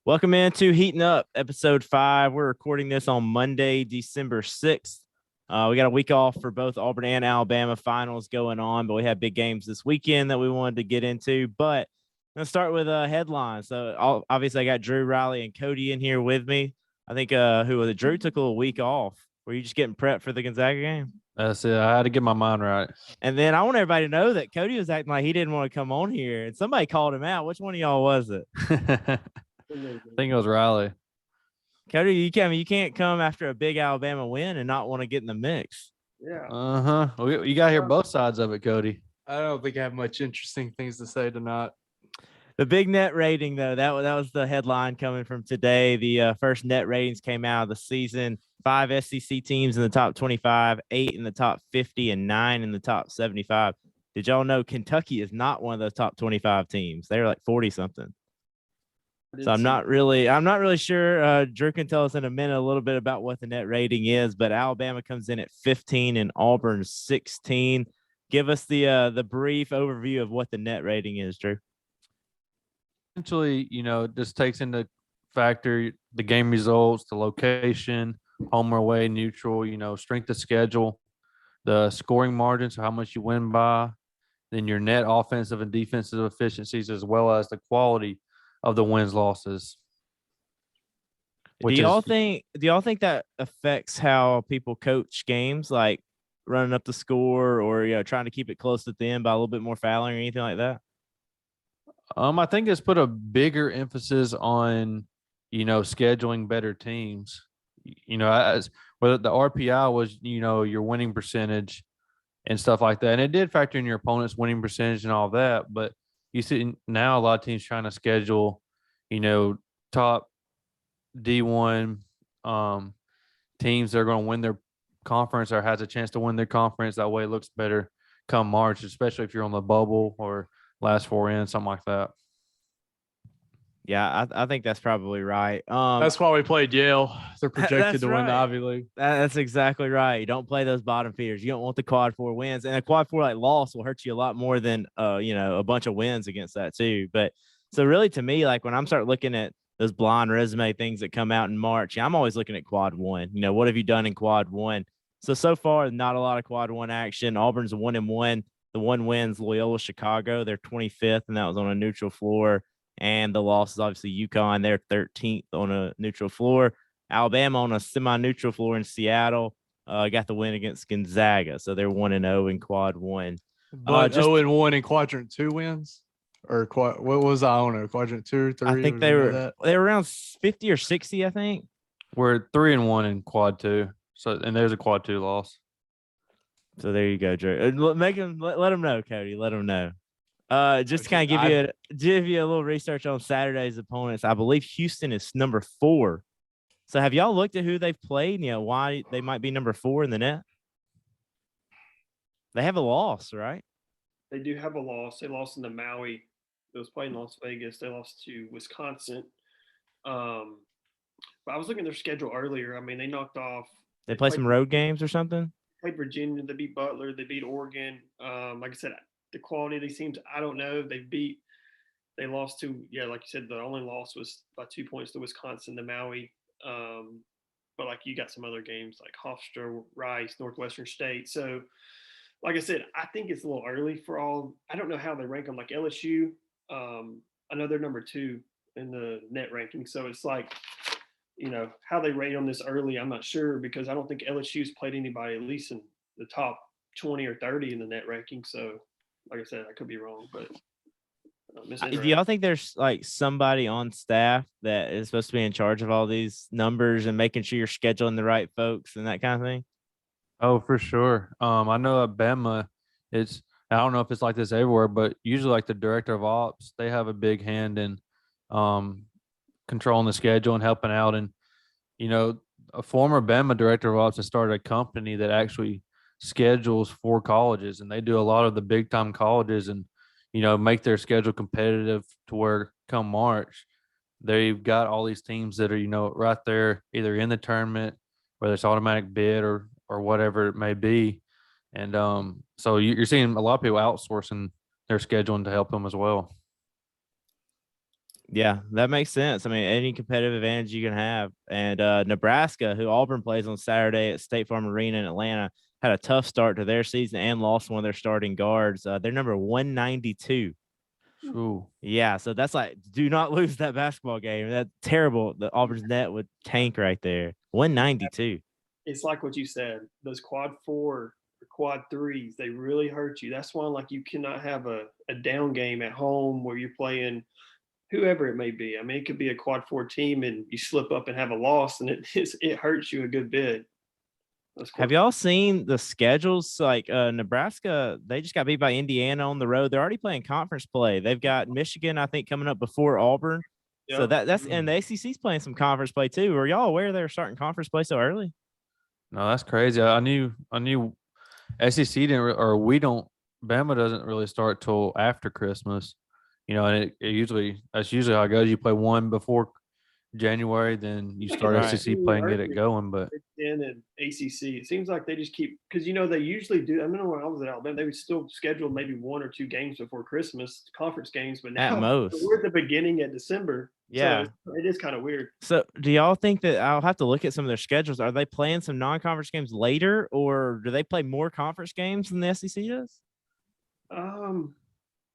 Welcome into Heating Up, episode 5. We're recording this on Monday, December 6th. We got a week off for both Auburn and Alabama finals going on, but we have big games this weekend that we wanted to get into. But let's start with headlines. So obviously, I got Drew, Riley, and Cody in here with me. I think who was it? Drew took a little week off. Were you just getting prepped for the Gonzaga game? That's it. I had to get my mind right. And then I want everybody to know that Cody was acting like he didn't want to come on here, and somebody called him out. Which one of y'all was it? I think it was Riley. Cody, you can't come after a big Alabama win and not want to get in the mix. Yeah. Well, you got to hear both sides of it, Cody. I don't think I have much interesting things to say tonight. The big net rating, though, that was the headline coming from today. The first net ratings came out of the season. 5 SEC teams in the top 25, 8 in the top 50, and 9 in the top 75. Did y'all know Kentucky is not one of those top 25 teams? They're like 40 something. So I'm not really sure. Drew can tell us in a minute a little bit about what the net rating is, but Alabama comes in at 15 and Auburn 16. Give us the brief overview of what the net rating is, Drew. Essentially, this takes into factor the game results, the location, home or away, neutral, strength of schedule, the scoring margin, so how much you win by, then your net offensive and defensive efficiencies, as well as the quality of the wins losses. Do y'all think that affects how people coach games, like running up the score or trying to keep it close at the end by a little bit more fouling or anything like that? I think it's put a bigger emphasis on scheduling better teams. As whether the RPI was your winning percentage and stuff like that, and it did factor in your opponent's winning percentage and all that, but you see now a lot of teams trying to schedule, top D1 teams that are going to win their conference or has a chance to win their conference. That way it looks better come March, especially if you're on the bubble or last four in, something like that. Yeah, I think that's probably right. That's why we played Yale. They're projected to win the Ivy League. That's exactly right. You don't play those bottom feeders. You don't want the quad 4 wins, and a quad 4 like loss will hurt you a lot more than a bunch of wins against that too. But so really, to me, like when I'm start looking at those blind resume things that come out in March, I'm always looking at quad 1. What have you done in quad 1? So far, not a lot of quad 1 action. Auburn's 1-1. The 1 wins Loyola Chicago. They're 25th, and that was on a neutral floor. And the loss is obviously UConn. They're 13th on a neutral floor. Alabama on a semi-neutral floor in Seattle got the win against Gonzaga. So they're 1-0 in quad 1. But 0-1 in quadrant 2 wins? Or what was I on a quadrant 2 or 3? I think they were around 50 or 60, I think. We're 3-1 in quad 2. So and there's a quad 2 loss. So there you go, Drew. Let them know, Cody. Let them know. Just to kind of give you a little research on Saturday's opponents. I believe Houston is number 4. So have y'all looked at who they've played? Why they might be number 4 in the net? They have a loss, right? They do have a loss. They lost in the Maui. It was played in Las Vegas. They lost to Wisconsin. But I was looking at their schedule earlier. I mean, they knocked off. They play some road games or something? Played Virginia. They beat Butler. They beat Oregon. Like I said, the quality of these teams, I don't know. They lost to, like you said, the only loss was by 2 points to Wisconsin, the Maui. But like you got some other games like Hofstra, Rice, Northwestern State. So like I said, I think it's a little early for all. I don't know how they rank them. Like LSU, I know they're number 2 in the net ranking. So it's like, how they rate on this early, I'm not sure because I don't think LSU's played anybody at least in the top 20 or 30 in the net ranking. So like I said, I could be wrong, but do y'all think there's like somebody on staff that is supposed to be in charge of all these numbers and making sure you're scheduling the right folks and that kind of thing? Oh, for sure. I know at Bama, I don't know if it's like this everywhere, but usually like the director of ops, they have a big hand in controlling the schedule and helping out. And, a former Bama director of ops has started a company that actually schedules for colleges, and they do a lot of the big time colleges and, make their schedule competitive to where come March, they've got all these teams that are, right there, either in the tournament, whether it's automatic bid or whatever it may be. And so you're seeing a lot of people outsourcing their scheduling to help them as well. Yeah, that makes sense. I mean, any competitive advantage you can have. And Nebraska, who Auburn plays on Saturday at State Farm Arena in Atlanta, had a tough start to their season and lost one of their starting guards. They're number 192. Ooh. Yeah, so that's like, do not lose that basketball game. That's terrible. The Auburn's net would tank right there. 192. It's like what you said. Those quad 4 or quad 3s, they really hurt you. That's why like you cannot have a down game at home where you're playing whoever it may be. I mean, it could be a quad 4 team and you slip up and have a loss, and it hurts you a good bit. Have y'all seen the schedules? Like Nebraska, they just got beat by Indiana on the road. They're already playing conference play. They've got Michigan, I think, coming up before Auburn. So Yeah. that's and the ACC's playing some conference play too. Are y'all aware they were starting conference play so early? No, that's crazy. I knew SEC didn't or we don't. Bama doesn't really start till after Christmas, and that's usually how it goes. You play one before January, then you start Right. SEC play and get it going. But Big Ten and ACC, it seems like they just keep because they usually do. I remember when I was at Alabama, they would still schedule maybe 1 or 2 games before Christmas, conference games. But now At most. we're at the beginning of December. Yeah. So it is kind of weird. So do y'all think that I'll have to look at some of their schedules? Are they playing some non-conference games later, or do they play more conference games than the SEC does?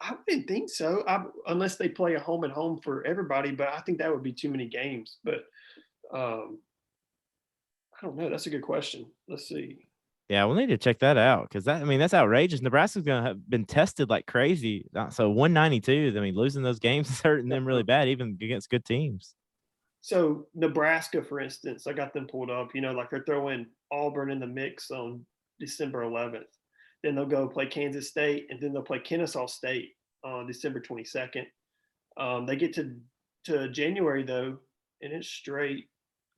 I wouldn't think so, unless they play a home and home for everybody. But I think that would be too many games. But I don't know. That's a good question. Let's see. Yeah, we'll need to check that out because that's outrageous. Nebraska's gonna have been tested like crazy. So 192. I mean, losing those games is hurting them really bad, even against good teams. So Nebraska, for instance, I got them pulled up. Like they're throwing Auburn in the mix on December 11th. Then they'll go play Kansas State, and then they'll play Kennesaw State on December 22nd. They get to January though, and it's straight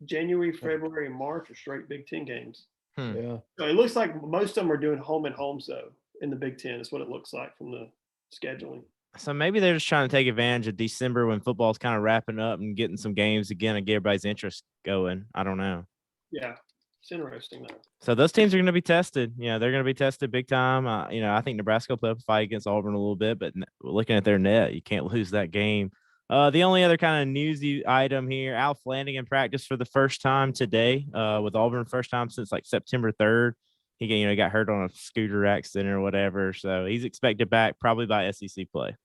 January, February, and March are straight Big Ten games. Yeah. So it looks like most of them are doing home and homes though in the Big Ten. Is what it looks like from the scheduling. So maybe they're just trying to take advantage of December when football's kind of wrapping up and getting some games again and get everybody's interest going. I don't know. Yeah, it's interesting though. So those teams are going to be tested. Yeah, they're going to be tested big time. I think Nebraska will put up a fight against Auburn a little bit, but looking at their net, you can't lose that game. The only other kind of newsy item here, Al Flanagan practiced for the first time today with Auburn, first time since like September 3rd. He got hurt on a scooter accident or whatever, so he's expected back probably by SEC play.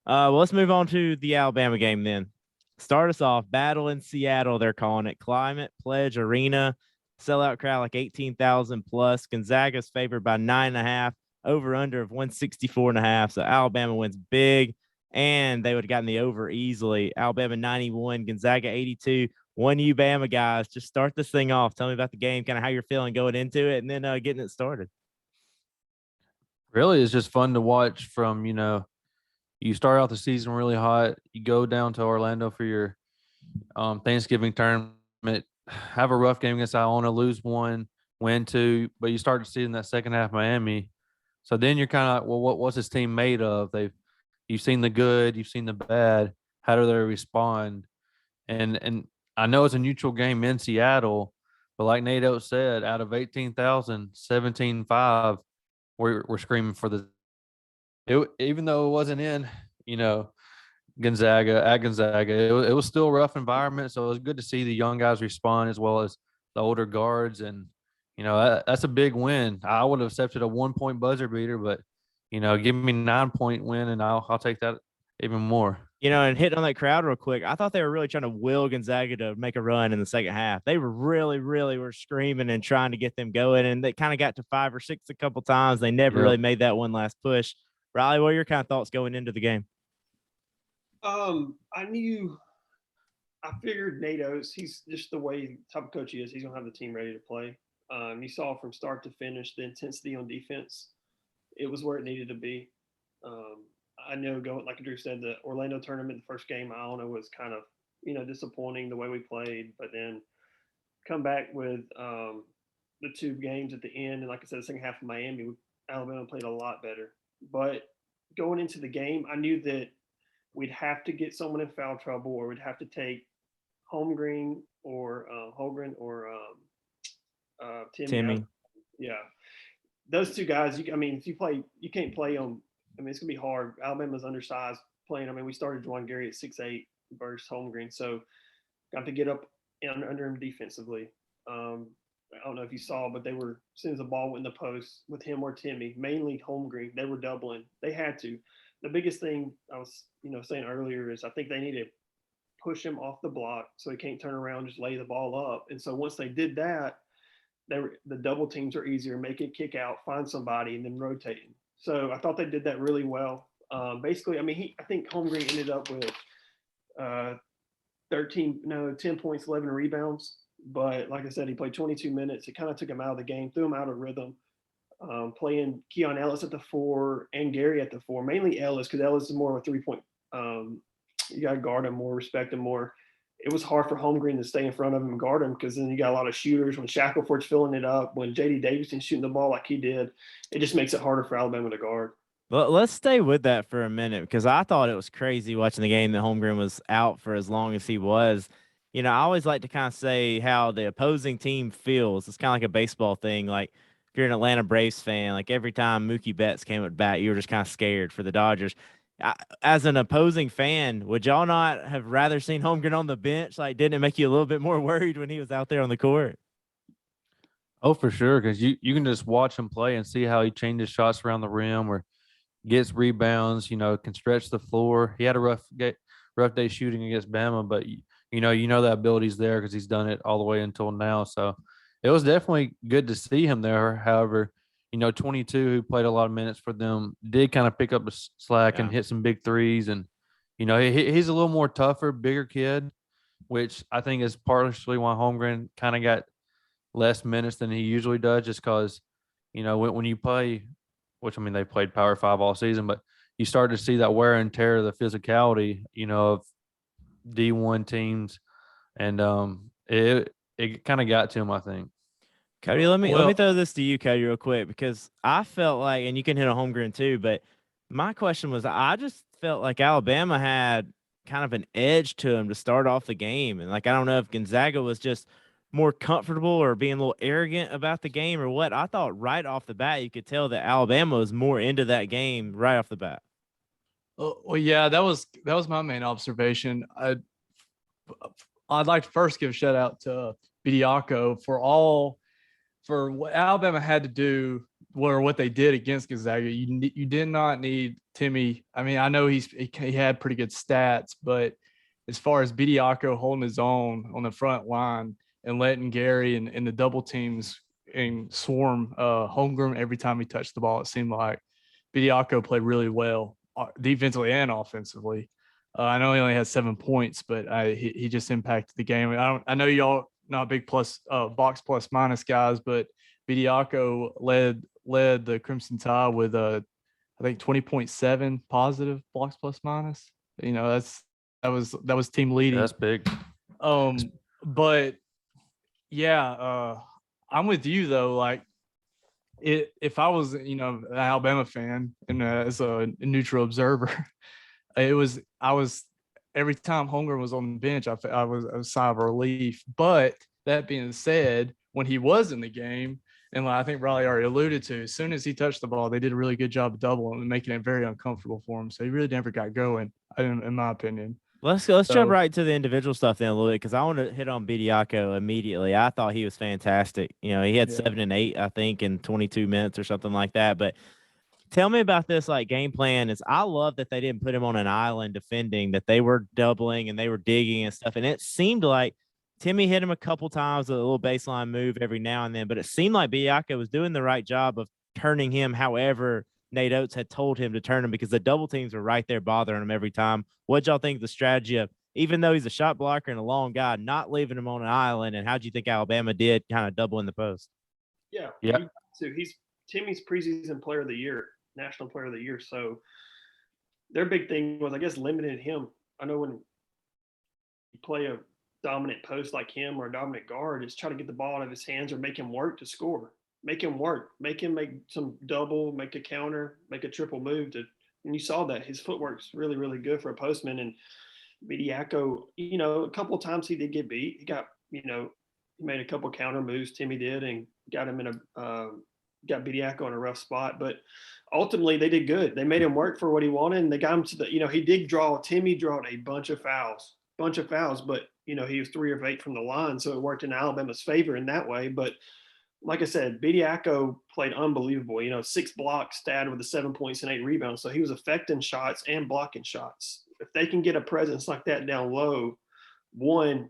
Well, let's move on to the Alabama game then. Start us off. Battle in Seattle, they're calling it. Climate Pledge Arena. Sellout crowd like 18,000 plus. Gonzaga's favored by 9.5. Over under of 164.5. So Alabama wins big, and they would have gotten the over easily. Alabama 91, Gonzaga 82. 1U Bama guys. Just start this thing off. Tell me about the game, kind of how you're feeling going into it, and then getting it started. really, it's just fun to watch from, you start out the season really hot. You go down to Orlando for your Thanksgiving tournament, have a rough game against Iona, lose 1, win 2, but you start to see in that second half Miami. So then you're kind of like, well, what's this team made of? You've seen the good, you've seen the bad. How do they respond? And I know it's a neutral game in Seattle, but like Nato said, out of 18,000, 17,500, we're screaming for even though it wasn't in, Gonzaga, it was still a rough environment. So it was good to see the young guys respond as well as the older guards. And, that's a big win. I would have accepted a 1-point buzzer beater, but, give me 9-point win and I'll take that even more. And hitting on that crowd real quick, I thought they were really trying to will Gonzaga to make a run in the second half. They were really were screaming and trying to get them going, and they kind of got to 5 or 6 a couple times. They never really made that one last push. Riley, what are your kind of thoughts going into the game? I figured NATO's, he's just the way type of coach he is, he's going to have the team ready to play. You saw from start to finish the intensity on defense. It was where it needed to be. I know like Drew said, the Orlando tournament, the first game, Iona was kind of, disappointing the way we played, but then come back with the 2 games at the end. And like I said, the second half of Miami, Alabama played a lot better. But going into the game, I knew that we'd have to get someone in foul trouble, or we'd have to take Holmgren or Timmy. Timmy. Yeah. Those 2 guys, you can't play them I mean, it's gonna be hard. Alabama's undersized playing. I mean, we started Juwan Gary at 6'8" versus Holmgren, so got to get up and under him defensively. I don't know if you saw, but they were as soon as the ball went in the post with him or Timmy, mainly Holmgren, they were doubling. They had to. The biggest thing I was, saying earlier is I think they need to push him off the block so he can't turn around, just lay the ball up. And so once they did that, the double teams are easier, make it kick out, find somebody, and then rotating. So I thought they did that really well. Basically, I mean, I think Holmgren ended up with uh, 10 points, 11 rebounds. But like I said, he played 22 minutes. It kind of took him out of the game, threw him out of rhythm. Playing Keon Ellis at the 4 and Gary at the 4, mainly Ellis, because Ellis is more of a 3-point. You got to guard him more, respect him more. It was hard for Holmgren to stay in front of him and guard him because then you got a lot of shooters. When Shackelford's filling it up, when J.D. Davidson's shooting the ball like he did, it just makes it harder for Alabama to guard. Well, let's stay with that for a minute because I thought it was crazy watching the game that Holmgren was out for as long as he was. I always like to kind of say how the opposing team feels. It's kind of like a baseball thing. Like if you're an Atlanta Braves fan, like every time Mookie Betts came at bat, you were just kind of scared for the Dodgers. As an opposing fan, would y'all not have rather seen Holmgren on the bench? Like, didn't it make you a little bit more worried when he was out there on the court? Oh, for sure, because you can just watch him play and see how he changes shots around the rim or gets rebounds. Can stretch the floor. He had a rough day shooting against Bama, but that ability's there because he's done it all the way until now. So it was definitely good to see him there. However, 22, who played a lot of minutes for them, did kind of pick up the slack and hit some big threes. And, he's a little more tougher, bigger kid, which I think is partially why Holmgren kind of got less minutes than he usually does, just because, when you play, which I mean, they played Power 5 all season, but you start to see that wear and tear of the physicality, of D1 teams. And it kind of got to him, I think. Cody, let me throw this to you, Cody, real quick, because I felt like, and you can hit a Holmgren too, but my question was, I just felt like Alabama had kind of an edge to him to start off the game, and like I don't know if Gonzaga was just more comfortable or being a little arrogant about the game or what. I thought right off the bat you could tell that Alabama was more into that game right off the bat. Well, yeah, that was my main observation. I'd like to first give a shout out to Bidiaco for what Alabama had to do, or what they did against Gonzaga. You did not need Timmy. I mean, I know he had pretty good stats, but as far as Bidiaco holding his own on the front line and letting Gary and the double teams and swarm Holmgren every time he touched the ball, it seemed like Bidiaco played really well defensively and offensively. I know he only had 7 points, but he just impacted the game. I know y'all not big box plus minus guys, but Bidiaco led the Crimson Tide with I think 20.7 positive box plus minus. That was team leading. Yeah, that's big. But yeah, I'm with you though. Like, if I was an Alabama fan and as a neutral observer, I was every time Holmgren was on the bench, I was a sigh of relief. But that being said, when he was in the game, and like I think Riley already alluded to, as soon as he touched the ball, they did a really good job of doubling and making it very uncomfortable for him. So he really never got going, in my opinion. Let's jump right to the individual stuff then a little bit because I want to hit on Bidiaco immediately. I thought he was fantastic. He had 7 and 8, I think, in 22 minutes or something like that. But tell me about this game plan. I love that they didn't put him on an island defending, that they were doubling and they were digging and stuff. And it seemed like Timmy hit him a couple times with a little baseline move every now and then, but it seemed like Bidiaco was doing the right job of turning him however Nate Oates had told him to turn him because the double teams were right there bothering him every time. What'd y'all think of the strategy of, even though he's a shot blocker and a long guy, not leaving him on an island? And how'd you think Alabama did kind of double in the post? Yeah. He's Timmy's preseason player of the year, national player of the year. So their big thing was, I guess, limiting him. I know when you play a dominant post like him or a dominant guard, is try to get the ball out of his hands or make him work to score. Make him work. Make him make some double, make a counter, make a triple move. And you saw that. His footwork's really, really good for a postman. And Bidiaco, a couple of times he did get beat. He got, he made a couple of counter moves, Timmy did, and got him in got Bediako in a rough spot, but ultimately they did good. They made him work for what he wanted, and they got him to the. He did draw. Timmy drawed a bunch of fouls, but he was 3 of 8 from the line, so it worked in Alabama's favor in that way. But like I said, Bediako played unbelievable. 6 blocks, stat with the 7 points and 8 rebounds, so he was affecting shots and blocking shots. If they can get a presence like that down low, one,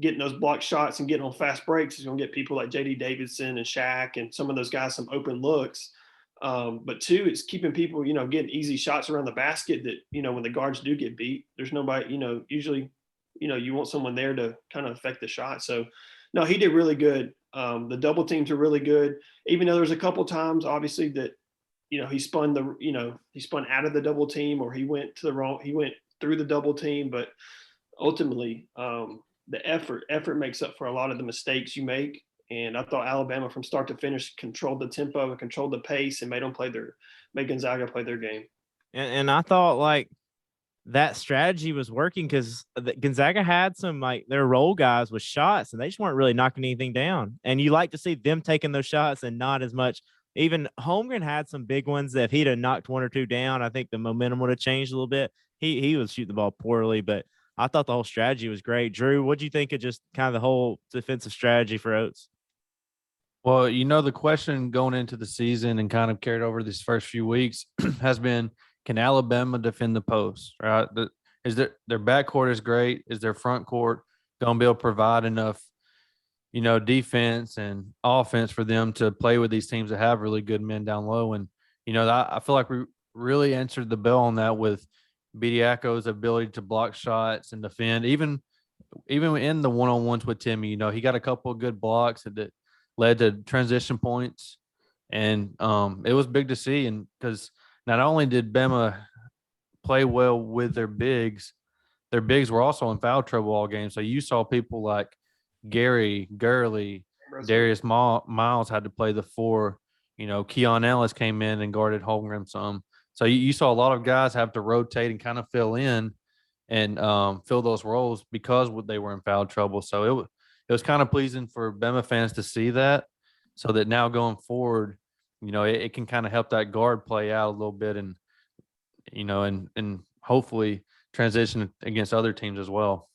getting those block shots and getting on fast breaks is going to get people like J.D. Davidson and Shaq and some of those guys some open looks. But 2, it's keeping people, getting easy shots around the basket that, when the guards do get beat, there's nobody, usually, you want someone there to kind of affect the shot. So, no, he did really good. The double teams are really good, even though there's a couple times, obviously, that, he spun out of the double team, or he went through the double team. But ultimately, the effort makes up for a lot of the mistakes you make. And I thought Alabama from start to finish controlled the tempo and controlled the pace and made Gonzaga play their game. And I thought like that strategy was working because Gonzaga had some like their role guys with shots and they just weren't really knocking anything down. And you like to see them taking those shots and not as much. Even Holmgren had some big ones that if he'd have knocked 1 or 2 down, I think the momentum would have changed a little bit. He was shooting the ball poorly, but I thought the whole strategy was great. Drew, what do you think of just kind of the whole defensive strategy for Oates? Well, the question going into the season and kind of carried over these first few weeks has been, can Alabama defend the post, right? Is their backcourt is great. Is their front court going to be able to provide enough, defense and offense for them to play with these teams that have really good men down low? And, I feel like we really answered the bell on that with Bediako's ability to block shots and defend. Even in the one-on-ones with Timmy, he got a couple of good blocks that led to transition points. And it was big to see. And because not only did Bama play well with their bigs were also in foul trouble all game. So you saw people like Gary, Gurley, Darius Miles had to play the 4. Keon Ellis came in and guarded Holmgren some. So you saw a lot of guys have to rotate and kind of fill in and fill those roles because they were in foul trouble. So it was kind of pleasing for Bama fans to see that, so that now going forward, it can kind of help that guard play out a little bit and, and hopefully transition against other teams as well.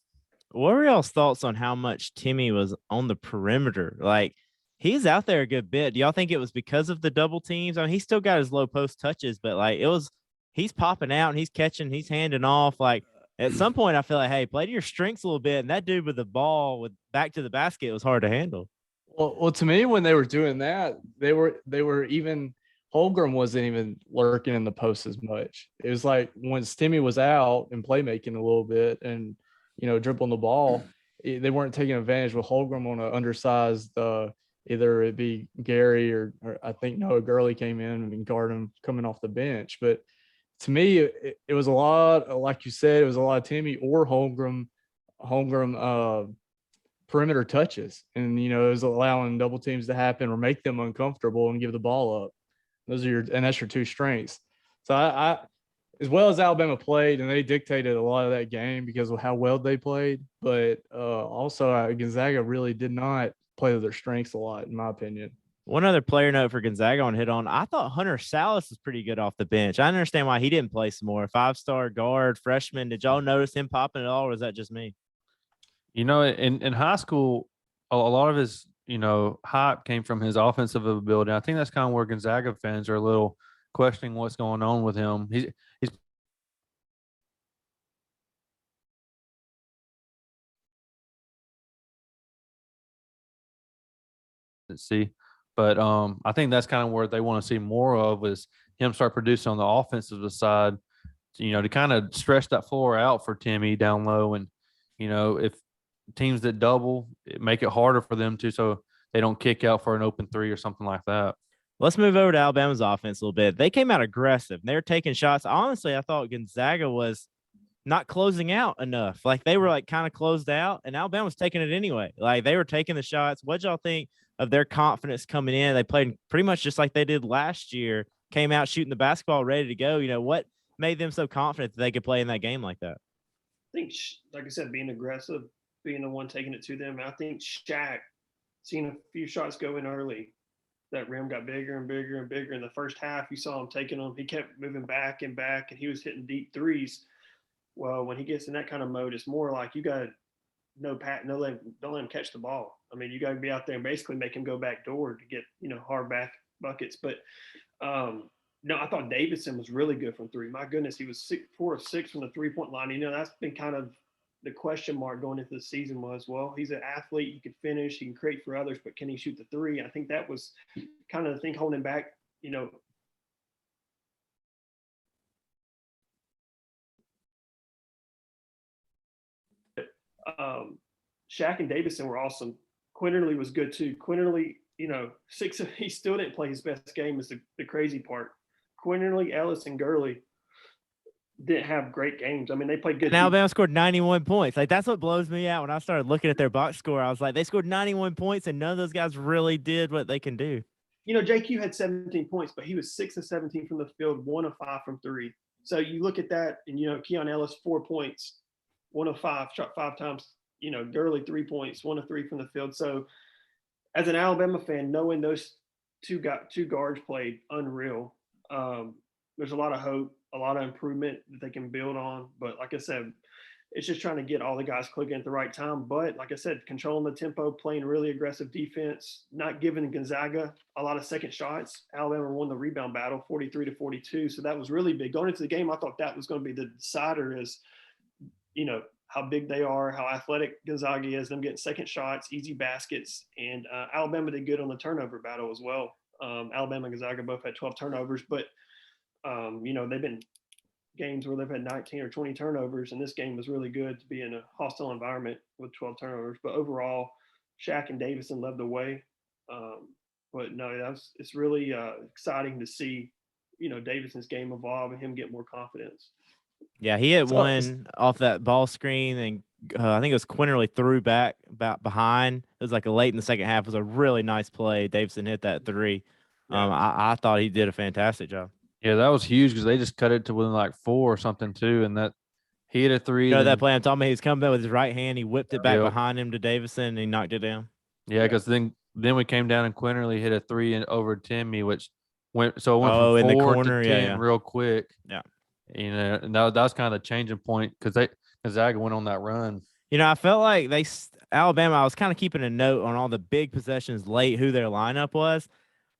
What were y'all's thoughts on how much Timmy was on the perimeter? Like, he's out there a good bit. Do y'all think it was because of the double teams? I mean, he's still got his low post touches, but like he's popping out and he's catching, he's handing off. Like at some point, I feel like, hey, play to your strengths a little bit. And that dude with the ball with back to the basket was hard to handle. Well, to me, when they were doing that, they were even Holmgren wasn't even lurking in the post as much. It was like once Timmy was out and playmaking a little bit and dribbling the ball, they weren't taking advantage with Holmgren on an undersized. Either it be Gary or I think Noah Gurley came in and guarded him coming off the bench. But to me, it was a lot, like you said, it was a lot of Timmy or Holmgren perimeter touches. And, it was allowing double teams to happen or make them uncomfortable and give the ball up. That's your 2 strengths. So I as well as Alabama played, and they dictated a lot of that game because of how well they played. But also Gonzaga really did not play to their strengths a lot, in my opinion. One other player note for Gonzaga on hit on. I thought Hunter Salas was pretty good off the bench. I understand why he didn't play some more. 5-star guard, freshman. Did y'all notice him popping at all, or was that just me? In high school, a lot of his, hype came from his offensive ability. I think that's kind of where Gonzaga fans are a little questioning what's going on with him. He's see, but I think that's kind of where they want to see more of is him start producing on the offensive side, to kind of stretch that floor out for Timmy down low. And, if teams that double, make it harder for them to, so they don't kick out for an open 3 or something like that. Let's move over to Alabama's offense a little bit. They came out aggressive. They were taking shots. Honestly, I thought Gonzaga was not closing out enough. Like they were like kind of closed out, and Alabama was taking it anyway. Like they were taking the shots. What'd y'all think of their confidence coming in? They played pretty much just like they did last year, came out shooting the basketball ready to go. What made them so confident that they could play in that game like that? I think, like I said, being aggressive, being the one taking it to them. I think Shaq, seeing a few shots go in early, that rim got bigger and bigger and bigger. In the first half, you saw him taking them. He kept moving back and back, and he was hitting deep threes. Well, when he gets in that kind of mode, it's more like you got don't let him catch the ball. I mean, you got to be out there and basically make him go back door to get hard back buckets. But no, I thought Davidson was really good from three. My goodness, he was 4 of 6 from the 3-point line. That's been kind of the question mark going into the season was, well, he's an athlete. He can finish. He can create for others, but can he shoot the three? I think that was kind of the thing holding back, Shaq and Davidson were awesome. Quinterly was good too. Quinterly, he still didn't play his best game is the crazy part. Quinterly, Ellis, and Gurley didn't have great games. I mean, they played good. And Alabama scored 91 points. Like, that's what blows me out. When I started looking at their box score, I was like, they scored 91 points, and none of those guys really did what they can do. JQ had 17 points, but he was 6 of 17 from the field, 1 of 5 from three. So you look at that, and, Keon Ellis, 4 points, 1 of 5, shot 5 times. Gurley 3 points, 1 of 3 from the field. So as an Alabama fan, knowing those two guards played unreal, there's a lot of hope, a lot of improvement that they can build on. But like I said, it's just trying to get all the guys clicking at the right time. But like I said, controlling the tempo, playing really aggressive defense, not giving Gonzaga a lot of second shots. Alabama won the rebound battle 43-42. So that was really big. Going into the game, I thought that was going to be the decider is, how big they are, how athletic Gonzaga is, them getting second shots, easy baskets. And Alabama did good on the turnover battle as well. Alabama and Gonzaga both had 12 turnovers, but, they've been games where they've had 19 or 20 turnovers, and this game was really good to be in a hostile environment with 12 turnovers. But overall, Shaq and Davidson led the way. But no, it's really exciting to see, Davidson's game evolve and him get more confidence. Yeah, he hit one off that ball screen, and I think it was Quinterly threw back about behind. It was like a late in the second half. It was a really nice play. Davidson hit that three. Yeah. I thought he did a fantastic job. Yeah, that was huge because they just cut it to within like 4 or something too, and that he hit a three. That play I'm talking about? He's coming back with his right hand. He whipped it back behind him to Davidson, and he knocked it down. Yeah, because then we came down and Quinterly hit a three and over Timmy, which went from in 4 the corner, to 10 real quick. Yeah. And that was kind of the changing point because Gonzaga went on that run. I felt like Alabama, I was kind of keeping a note on all the big possessions late, who their lineup was.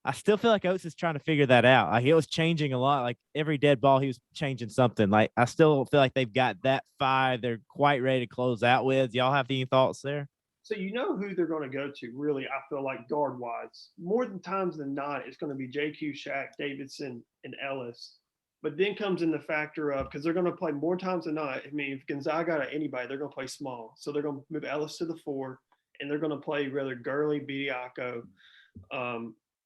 I still feel like Oates is trying to figure that out. Like, he was changing a lot. Like, every dead ball, he was changing something. Like, I still feel like they've got that 5 they're quite ready to close out with. Y'all have any thoughts there? So who they're going to go to, really, I feel like guard-wise. More times than not, it's going to be JQ, Shaq, Davidson, and Ellis. But then comes in the factor of, because they're going to play more times than not. I mean, if Gonzaga got anybody, they're going to play small. So they're going to move Ellis to the 4, and they're going to play rather Gurley, Bediako,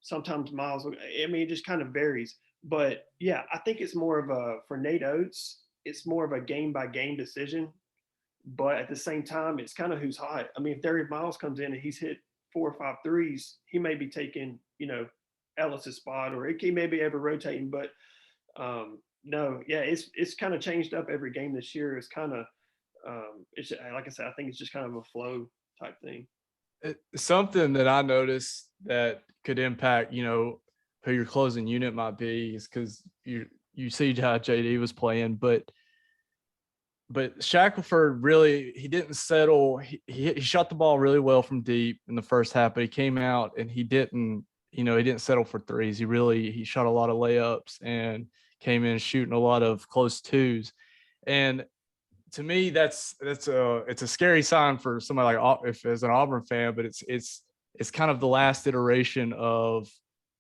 sometimes Miles. I mean, it just kind of varies. But, yeah, I think it's more of for Nate Oates, it's more of a game-by-game decision. But at the same time, it's kind of who's hot. I mean, if Darius Miles comes in and he's hit 4 or 5 threes, he may be taking, Ellis's spot, or he may be ever rotating. But no, yeah, it's kind of changed up every game this year. It's kind of, it's like I said, I think it's just kind of a flow type thing. Something that I noticed that could impact, who your closing unit might be is because you see how JD was playing, but Shackelford really, he didn't settle. He shot the ball really well from deep in the first half, but he came out and he didn't settle for threes. He shot a lot of layups and came in shooting a lot of close twos. And to me, it's a scary sign for somebody like as an Auburn fan, but it's kind of the last iteration of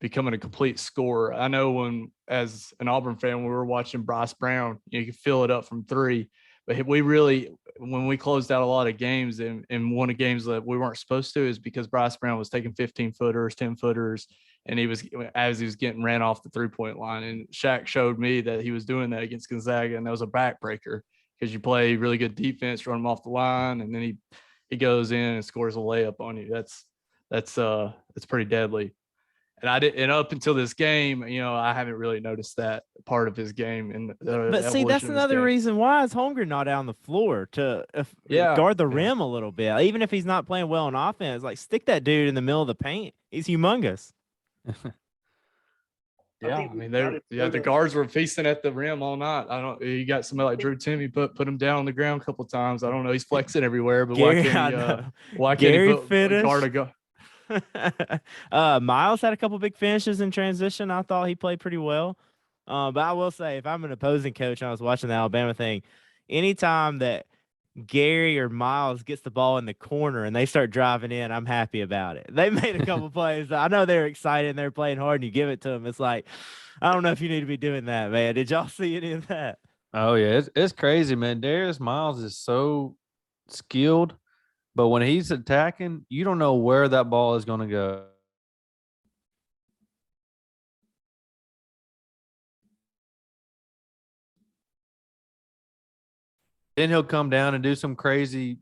becoming a complete scorer. I know when, as an Auburn fan, we were watching Bryce Brown, you could fill it up from 3. But we really, when we closed out a lot of games and one of the games that we weren't supposed to, is because Bryce Brown was taking 15-footers, 10-footers, and he was getting ran off the 3-point line. And Shaq showed me that he was doing that against Gonzaga, and that was a backbreaker because you play really good defense, run him off the line, and then he goes in and scores a layup on you. That's pretty deadly. And up until this game, I haven't really noticed that part of his game. But see, that's another reason why is Holmgren not out on the floor to guard the rim a little bit. Even if he's not playing well on offense, like, stick that dude in the middle of the paint. He's humongous. Yeah, think I we mean got it the guards were feasting at the rim all night. I don't. You got somebody like Drew Timmy put him down on the ground a couple of times. I don't know. He's flexing everywhere, but Gary, why I can't he? know. Why can't he Gary put guard finished. a guard? Miles had a couple big finishes in transition. I thought he played pretty well. But I will say, if I'm an opposing coach and I was watching the Alabama thing, anytime that Gary or Miles gets the ball in the corner and they start driving in, I'm happy about it. They made a couple plays. I know they're excited and they're playing hard, and you give it to them. It's like, I don't know if you need to be doing that, man. Did y'all see any of that? Oh yeah, it's crazy, man. Darius Miles is so skilled, but when he's attacking, you don't know where that ball is going to go. Then he'll come down and do some crazy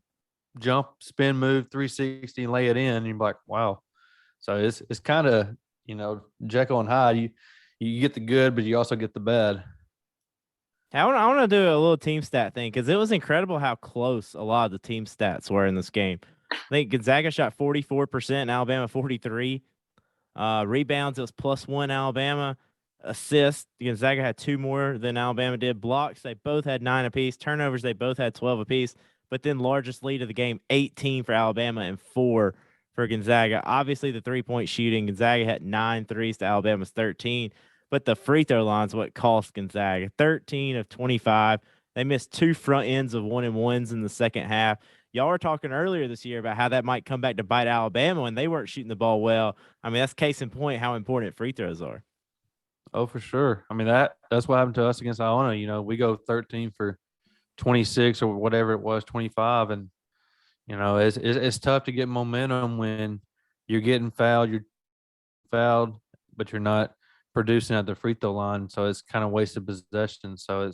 jump, spin move, 360, and lay it in. And you're like, wow. So it's kind of, Jekyll and Hyde. You get the good, but you also get the bad. I want to do a little team stat thing because it was incredible how close a lot of the team stats were in this game. I think Gonzaga shot 44% and Alabama 43. Rebounds, it was +1 Alabama. Assists, Gonzaga had 2 more than Alabama did. Blocks, they both had 9 apiece. Turnovers, they both had 12 apiece. But then largest lead of the game, 18 for Alabama and 4 for Gonzaga. Obviously, the 3-point shooting, Gonzaga had 9 threes to Alabama's 13. But the free throw line's what cost Gonzaga. 13 of 25. They missed 2 front ends of 1-and-1s in the second half. Y'all were talking earlier this year about how that might come back to bite Alabama when they weren't shooting the ball well. I mean, that's case in point how important free throws are. Oh, for sure. I mean, that's what happened to us against Iona. We go 13 for 26 or whatever it was, 25. And, it's tough to get momentum when you're fouled, but you're not producing at the free throw line. So it's kind of wasted possession. So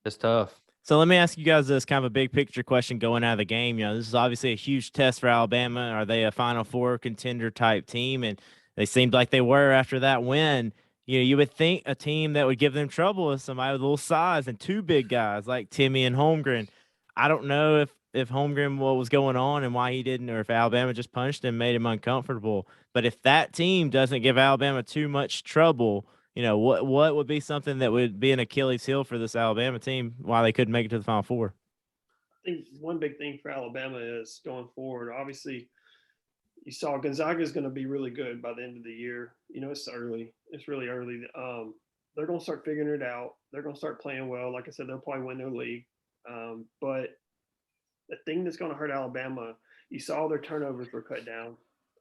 it's tough. So let me ask you guys this kind of a big picture question going out of the game. This is obviously a huge test for Alabama. Are they a Final Four contender type team? And they seemed like they were after that win. You would think a team that would give them trouble is somebody with a little size and 2 big guys like Timmy and Holmgren. I don't know if Holmgren, what was going on and why he didn't, or if Alabama just punched him, made him uncomfortable. But if that team doesn't give Alabama too much trouble, what would be something that would be an Achilles heel for this Alabama team why they couldn't make it to the Final Four? I think one big thing for Alabama is going forward. Obviously, you saw Gonzaga is going to be really good by the end of the year. It's early. It's really early. They're going to start figuring it out. They're going to start playing well. Like I said, they'll probably win their league. But the thing that's going to hurt Alabama, you saw their turnovers were cut down.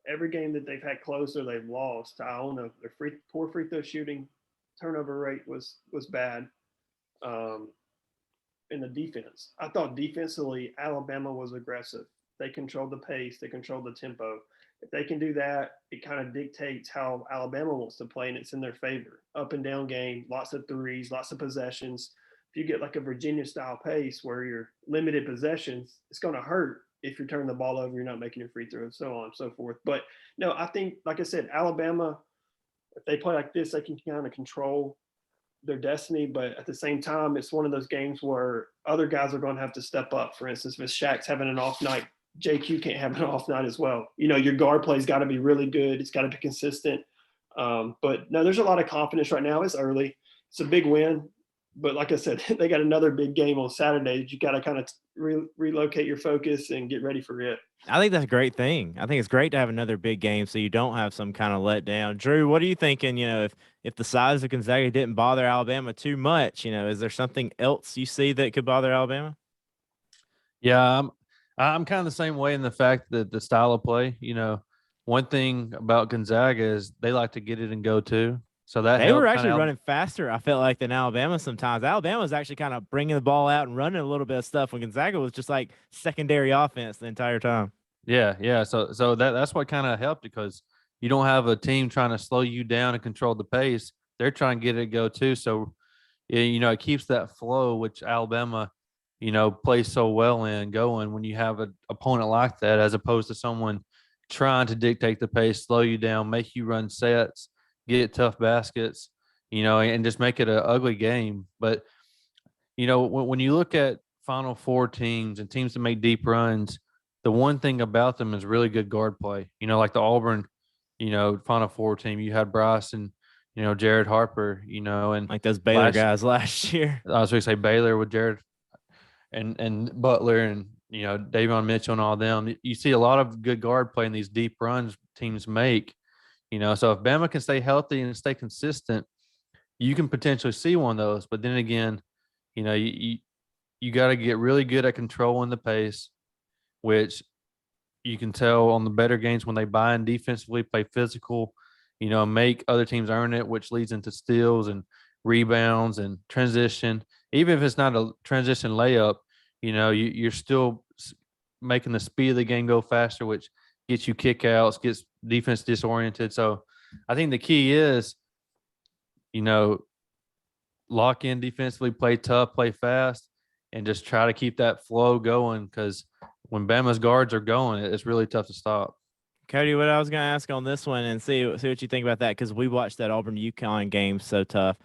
Every game that they've had closer, they've lost. I don't know. Their poor free throw shooting, turnover rate was bad. In the defense, I thought defensively Alabama was aggressive. They controlled the pace. They controlled the tempo. If they can do that, it kind of dictates how Alabama wants to play, and it's in their favor. Up and down game, lots of threes, lots of possessions. If you get like a Virginia-style pace where you're limited possessions, it's going to hurt if you're turning the ball over, you're not making your free throws, so on and so forth. But no, I think, like I said, Alabama, if they play like this, they can kind of control their destiny. But at the same time, it's one of those games where other guys are going to have to step up. For instance, if Shaq's having an off night, JQ can't have an off night as well. Your guard play's got to be really good. It's got to be consistent. But no, there's a lot of confidence right now. It's early. It's a big win. But like I said, they got another big game on Saturday that you got to kind of relocate your focus and get ready for it. I think that's a great thing. I think it's great to have another big game so you don't have some kind of letdown. Drew, what are you thinking? If the size of Gonzaga didn't bother Alabama too much, is there something else you see that could bother Alabama? Yeah, I'm kind of the same way in the fact that the style of play, one thing about Gonzaga is they like to get it and go too. So that They were helped actually running faster, I felt like, than Alabama sometimes. Alabama was actually kind of bringing the ball out and running a little bit of stuff when Gonzaga was just like secondary offense the entire time. Yeah. So that's what kind of helped because you don't have a team trying to slow you down and control the pace. They're trying to get it go too. So, it keeps that flow, which Alabama, plays so well in going when you have an opponent like that, as opposed to someone trying to dictate the pace, slow you down, make you run sets, get tough baskets, and just make it an ugly game. But, when you look at Final Four teams and teams that make deep runs, the one thing about them is really good guard play. Like the Auburn Final Four team. You had Bryce and, Jared Harper, and Like those Baylor guys last year. I was going to say Baylor with Jared and Butler and, Davion Mitchell and all them. You see a lot of good guard play in these deep runs teams make, so if Bama can stay healthy and stay consistent, you can potentially see one of those. But then again, you got to get really good at controlling the pace, which you can tell on the better games when they buy in defensively, play physical, make other teams earn it, which leads into steals and rebounds and transition. Even if it's not a transition layup, you're still making the speed of the game go faster, which gets you kickouts, gets defense disoriented. So I think the key is, lock in defensively, play tough, play fast, and just try to keep that flow going, because when Bama's guards are going, it's really tough to stop. Cody, what I was going to ask on this one and see what you think about that, because we watched that Auburn UConn game so tough.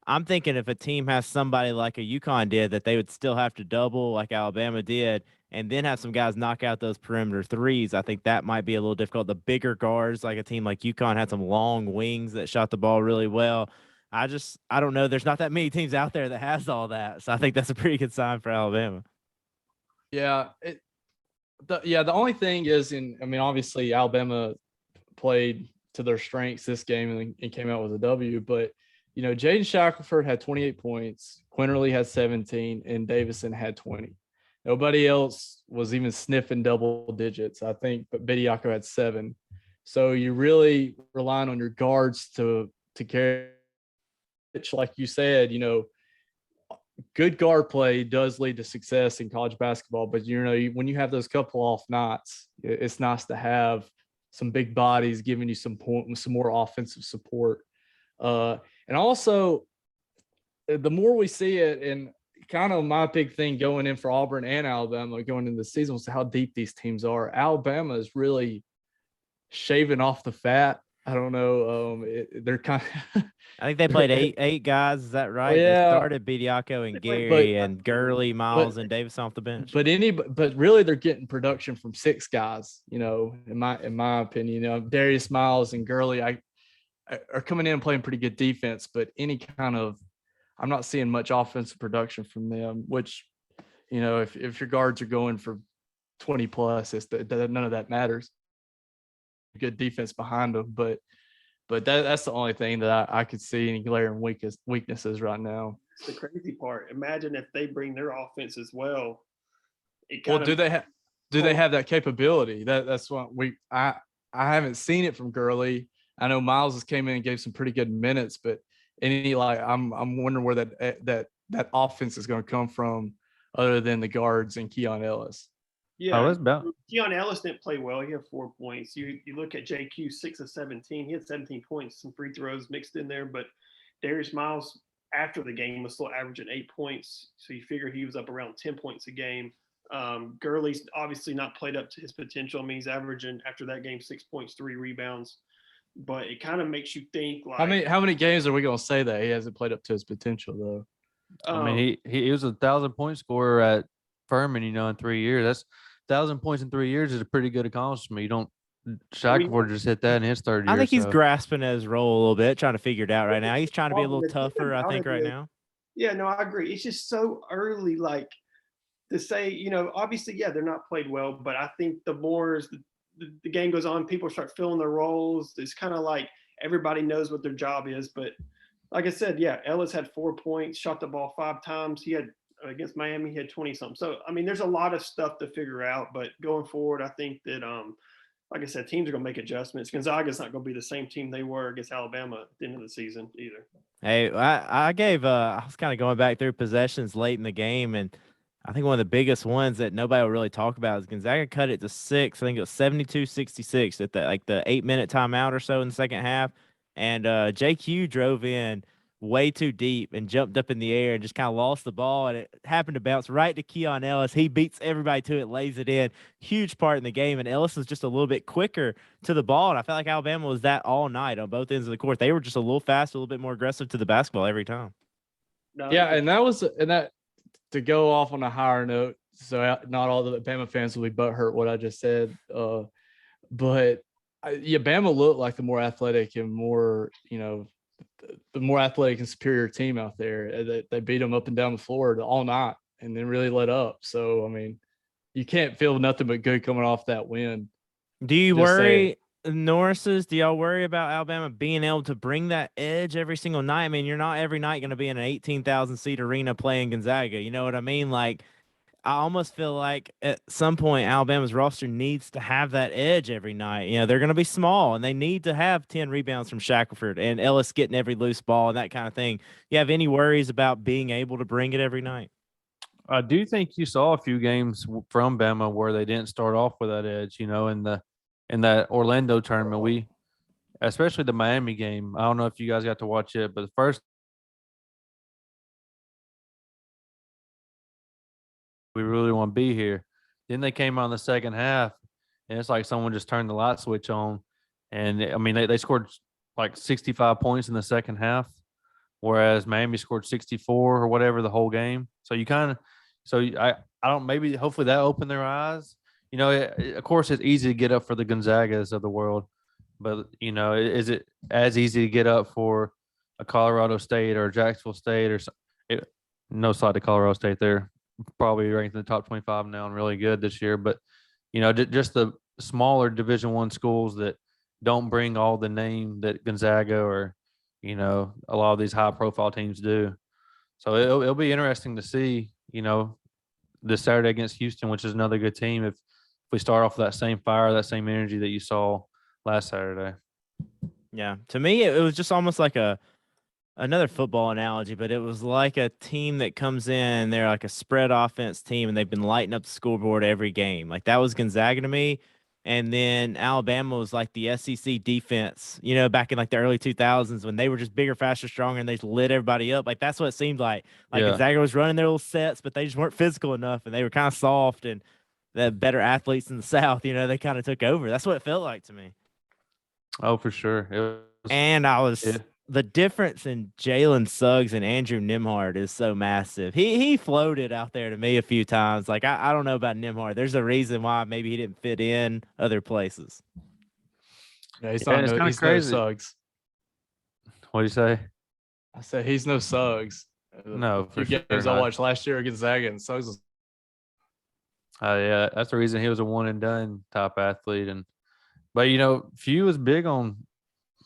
I'm thinking if a team has somebody like a UConn did, that they would still have to double like Alabama did, and then have some guys knock out those perimeter threes. I think that might be a little difficult. The bigger guards, like a team like UConn, had some long wings that shot the ball really well. I don't know. There's not that many teams out there that has all that. So I think that's a pretty good sign for Alabama. Yeah. The only thing is, obviously Alabama played to their strengths this game and came out with a W, but Jaden Shackelford had 28 points, Quinterly had 17, and Davison had 20. Nobody else was even sniffing double digits. I think, but Bediako had 7. So you're really relying on your guards to carry. Like you said, good guard play does lead to success in college basketball. But when you have those couple off nights, it's nice to have some big bodies giving you some more offensive support. And also, the more we see it, and kind of my big thing going in for Auburn and Alabama going into the season was how deep these teams are. Alabama is really shaving off the fat. I don't know. They're kind of. I think they played eight guys. Is that right? Yeah. They started Bediako and Gary and Gurley, Miles, and Davis off the bench. But really, they're getting production from 6 guys. In my opinion, Darius Miles and Gurley are coming in and playing pretty good defense. But I'm not seeing much offensive production from them. Which, if your guards are going for 20 plus, none of that matters. Good defense behind them, but that's the only thing that I could see any glaring weaknesses right now. It's the crazy part. Imagine if they bring their offense as well. Do they have that capability? That's what I haven't seen it from Gurley. I know Miles has came in and gave some pretty good minutes, but I'm wondering where that offense is going to come from, other than the guards and Keon Ellis. Yeah, Keon Ellis didn't play well. He had 4 points. You look at JQ, 6 of 17. He had 17 points, some free throws mixed in there. But Darius Miles, after the game, was still averaging 8 points. So you figure he was up around 10 points a game. Gurley's obviously not played up to his potential. He's averaging, after that game, 6 points, 3 rebounds. But it kind of makes you think, like, how many games are we going to say that he hasn't played up to his potential, though? He was a 1,000-point scorer at Furman, in 3 years. That's 1,000 points in 3 years is a pretty good accomplishment. You don't Shackelford just hit that in his third year. I think he's grasping his role a little bit, trying to figure it out right now. He's trying to be a little tougher, I think, right now. Yeah, no, I agree. It's just so early, like, to say, obviously, yeah, they're not played well, but I think the more as the game goes on, people start filling their roles. It's kind of like everybody knows what their job is. But like I said, yeah, Ellis had 4 points, shot the ball 5 times. He had, against Miami, he had 20-something. So, there's a lot of stuff to figure out. But going forward, I think that, like I said, teams are going to make adjustments. Gonzaga's not going to be the same team they were against Alabama at the end of the season either. Hey, I was kind of going back through possessions late in the game, and I think one of the biggest ones that nobody will really talk about is Gonzaga cut it to 6. I think it was 72-66 at the 8-minute timeout or so in the second half. And JQ drove in way too deep and jumped up in the air and just kind of lost the ball. And it happened to bounce right to Keon Ellis. He beats everybody to it, lays it in. Huge part in the game. And Ellis was just a little bit quicker to the ball. And I felt like Alabama was that all night on both ends of the court. They were just a little faster, a little bit more aggressive to the basketball every time. Yeah, and that to go off on a higher note, so not all the Bama fans will be butthurt what I just said, but yeah, Bama looked like the more athletic and more, the more athletic and superior team out there. They beat them up and down the floor all night and then really let up. So, I mean, you can't feel nothing but good coming off that win. Do you Just saying. worry, Norris's? Do y'all worry about Alabama being able to bring that edge every single night? I mean, you're not every night going to be in an 18,000 seat arena playing Gonzaga. You know what I mean? Like, I almost feel like at some point Alabama's roster needs to have that edge every night. You know, they're going to be small and they need to have 10 rebounds from Shackelford and Ellis getting every loose ball and that kind of thing. You have any worries about being able to bring it every night? I do think you saw a few games from Bama where they didn't start off with that edge. In that Orlando tournament, especially the Miami game. I don't know if you guys got to watch it, but the first we really want to be here. Then they came out in the second half, and it's like someone just turned the light switch on. And I mean, they scored like 65 points in the second half, whereas Miami scored 64 or whatever the whole game. So I don't, maybe hopefully that opened their eyes. Of course, it's easy to get up for the Gonzagas of the world, but is it as easy to get up for a Colorado State or Jacksonville State no side to Colorado State? They're probably ranked in the top 25 now and really good this year. But just the smaller Division I schools that don't bring all the name that Gonzaga or a lot of these high profile teams do. So it'll be interesting to see this Saturday against Houston, which is another good team, if we start off with that same fire, that same energy that you saw last Saturday. Yeah. To me, it was just almost like another football analogy, but it was like a team that comes in, they're like a spread offense team, and they've been lighting up the scoreboard every game. Like that was Gonzaga to me. And then Alabama was like the SEC defense, back in like the early 2000s when they were just bigger, faster, stronger, and they just lit everybody up. Like that's what it seemed like. Like Yeah. Gonzaga was running their little sets, but they just weren't physical enough, and they were kind of soft. And the better athletes in the South, they kind of took over. That's what it felt like to me. Oh, for sure. The difference in Jalen Suggs and Andrew Nembhard is so massive. He floated out there to me a few times. Like I don't know about Nembhard. There's a reason why maybe he didn't fit in other places. Yeah, he's it's no Suggs. What do you say? I said he's no Suggs. No, for sure games I watched last year against Gonzaga, and Suggs was. Yeah, that's the reason he was a one and done type athlete. But Few was big on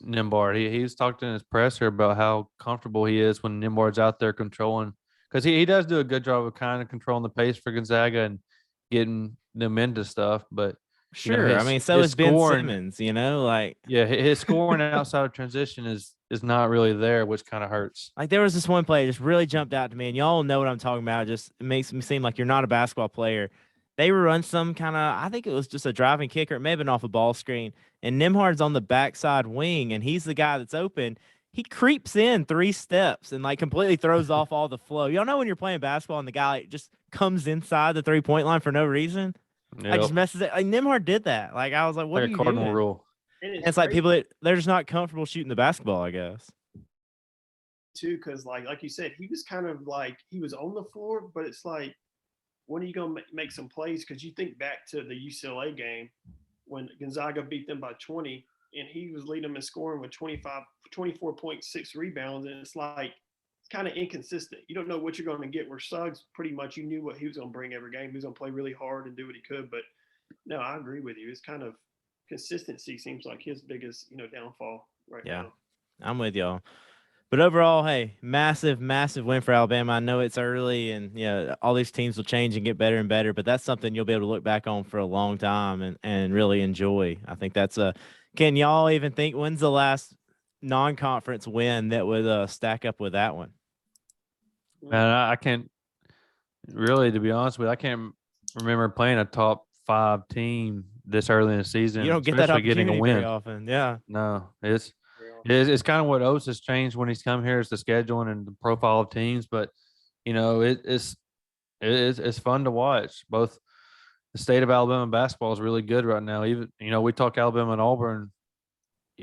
Nembhard. He's talked in his presser about how comfortable he is when Nembhard's out there controlling, because he does do a good job of kind of controlling the pace for Gonzaga and getting them into stuff. But sure, I mean, so is Ben Simmons. His scoring outside of transition is not really there, which kind of hurts. Like there was this one play that just really jumped out to me, and y'all know what I'm talking about. It makes me seem like you're not a basketball player. They were run some kind of, I think it was just a driving kick, or it may have been off a ball screen. And Nembhard's on the backside wing, and he's the guy that's open. He creeps in 3 steps and like completely throws off all the flow. Y'all know when you're playing basketball and the guy just comes inside the 3-point line for no reason? Yep. I just messes it. Like Nembhard did that. Like I was like, what are you cardinal doing? Rule. And it's like people they're just not comfortable shooting the basketball, I guess. Too, because like you said, he was kind of like he was on the floor, but it's like, when are you going to make some plays? Because you think back to the UCLA game when Gonzaga beat them by 20, and he was leading them in scoring with 24.6 rebounds, and it's like it's kind of inconsistent. You don't know what you're going to get. Where Suggs, pretty much, you knew what he was going to bring every game. He was going to play really hard and do what he could. But no, I agree with you. It's kind of consistency seems like his biggest downfall right now. I'm with y'all. But overall, hey, massive, massive win for Alabama. I know it's early and, all these teams will change and get better and better, but that's something you'll be able to look back on for a long time and really enjoy. I think that's can y'all even think when's the last non-conference win that would stack up with that one? And I can't really, to be honest with you, I can't remember playing a top 5 team this early in the season. You don't get that opportunity getting a win very often. Yeah. No, it's kind of what Oates has changed when he's come here, is the scheduling and the profile of teams. But it's fun to watch. Both the state of Alabama basketball is really good right now. Even we talk Alabama and Auburn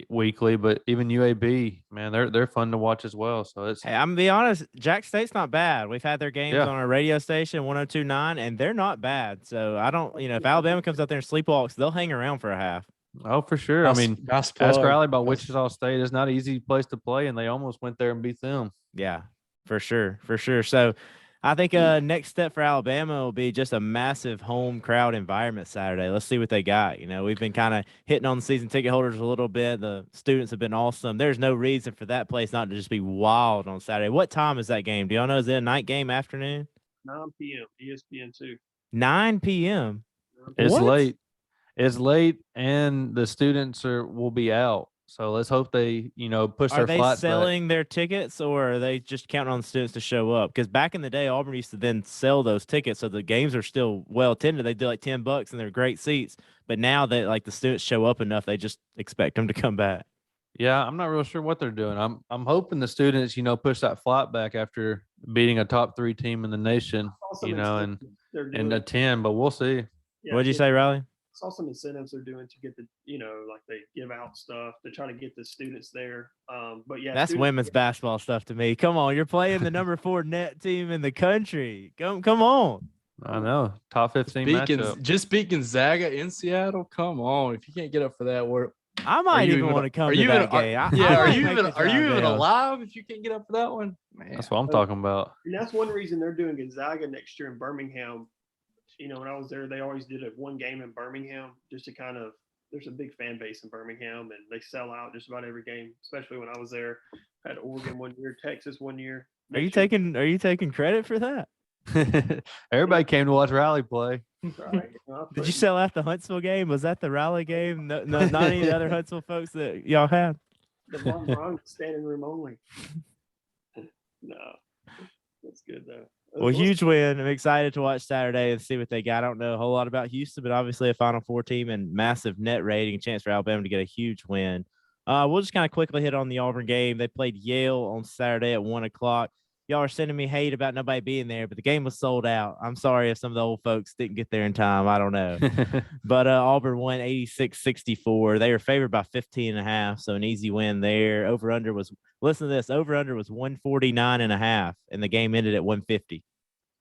weekly, but even UAB, man, they're fun to watch as well. So it's. Hey, I'm gonna be honest, Jack State's not bad. We've had their games on our radio station 102.9, and they're not bad. So I don't, if Alabama comes out there and sleepwalks, they'll hang around for a half. Oh, for sure. Nice- I mean, nice ask plug. Riley about Nice- Wichita State. It's not an easy place to play, and they almost went there and beat them. Yeah, for sure, for sure. So I think next step for Alabama will be just a massive home crowd environment Saturday. Let's see what they got. You know, we've been kind of hitting on the season ticket holders a little bit. The students have been awesome. There's no reason for that place not to just be wild on Saturday. What time is that game? Do y'all know? Is it a night game, afternoon? 9 p.m. ESPN2. 9 p.m. It's What? late. It's late, and the students will be out. So let's hope they, push Are their they flights back. selling their tickets, or are they just counting on the students to show up? Because back in the day, Auburn used to then sell those tickets, so the games are still well attended. They do like $10, and they're great seats. But now that like the students show up enough, they just expect them to come back. Yeah, I'm not real sure what they're doing. I'm hoping the students, push that flight back after beating a top 3 team in the nation, Also, and they're doing, attend. But we'll see. yeah, What'd you say, Riley? Saw some incentives they're doing to get the, like they give out stuff to try to get the students there. But yeah, That's women's basketball stuff to me. Come on, you're playing the number 4 net team in the country. Come on. I know, top 15 matchup. Just beat Gonzaga in Seattle. Come on, if you can't get up for that, I might even want to come to that game. Are you even alive if you can't get up for that one? Man. That's what I'm talking about. And that's one reason they're doing Gonzaga next year in Birmingham. When I was there, they always did one game in Birmingham just to kind of. There's a big fan base in Birmingham, and they sell out just about every game. Especially when I was there, had Oregon one year, Texas one year. Are you taking credit for that? Everybody came to watch Riley play. Right. Did you sell out the Huntsville game? Was that the Raleigh game? No, not any of the other Huntsville folks that y'all had. The Von Braun standing room only. No, that's good though. Well, huge win. I'm excited to watch Saturday and see what they got. I don't know a whole lot about Houston, but obviously a Final Four team and massive net rating, chance for Alabama to get a huge win. We'll just kind of quickly hit on the Auburn game. They played Yale on Saturday at 1:00. Y'all are sending me hate about nobody being there, but the game was sold out. I'm sorry if some of the old folks didn't get there in time. I don't know. But Auburn won 86-64. They were favored by 15.5, so an easy win there. Over-under was, listen to this, over-under was 149.5, and the game ended at 150.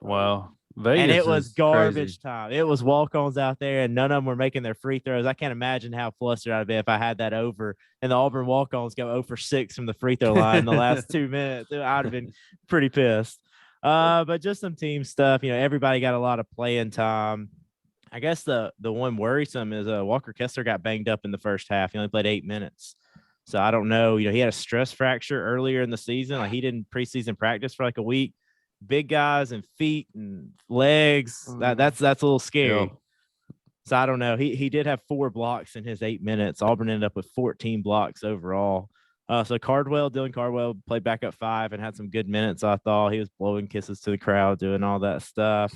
Wow. Vegas and it was garbage crazy. time. It was walk-ons out there, and none of them were making their free throws. I can't imagine how flustered I'd be if I had that over, and the Auburn walk-ons go 0 for 6 from the free throw line in the last 2 minutes. I'd have been pretty pissed. But just some team stuff. Everybody got a lot of playing time. I guess the one worrisome is Walker Kessler got banged up in the first half. He only played 8 minutes. So I don't know. He had a stress fracture earlier in the season. Like, he didn't preseason practice for like a week. Big guys and feet and legs. That's a little scary. Yeah. So I don't know. He did have 4 blocks in his 8 minutes. Auburn ended up with 14 blocks overall. So Dylan Cardwell played back up 5 and had some good minutes. I thought he was blowing kisses to the crowd, doing all that stuff.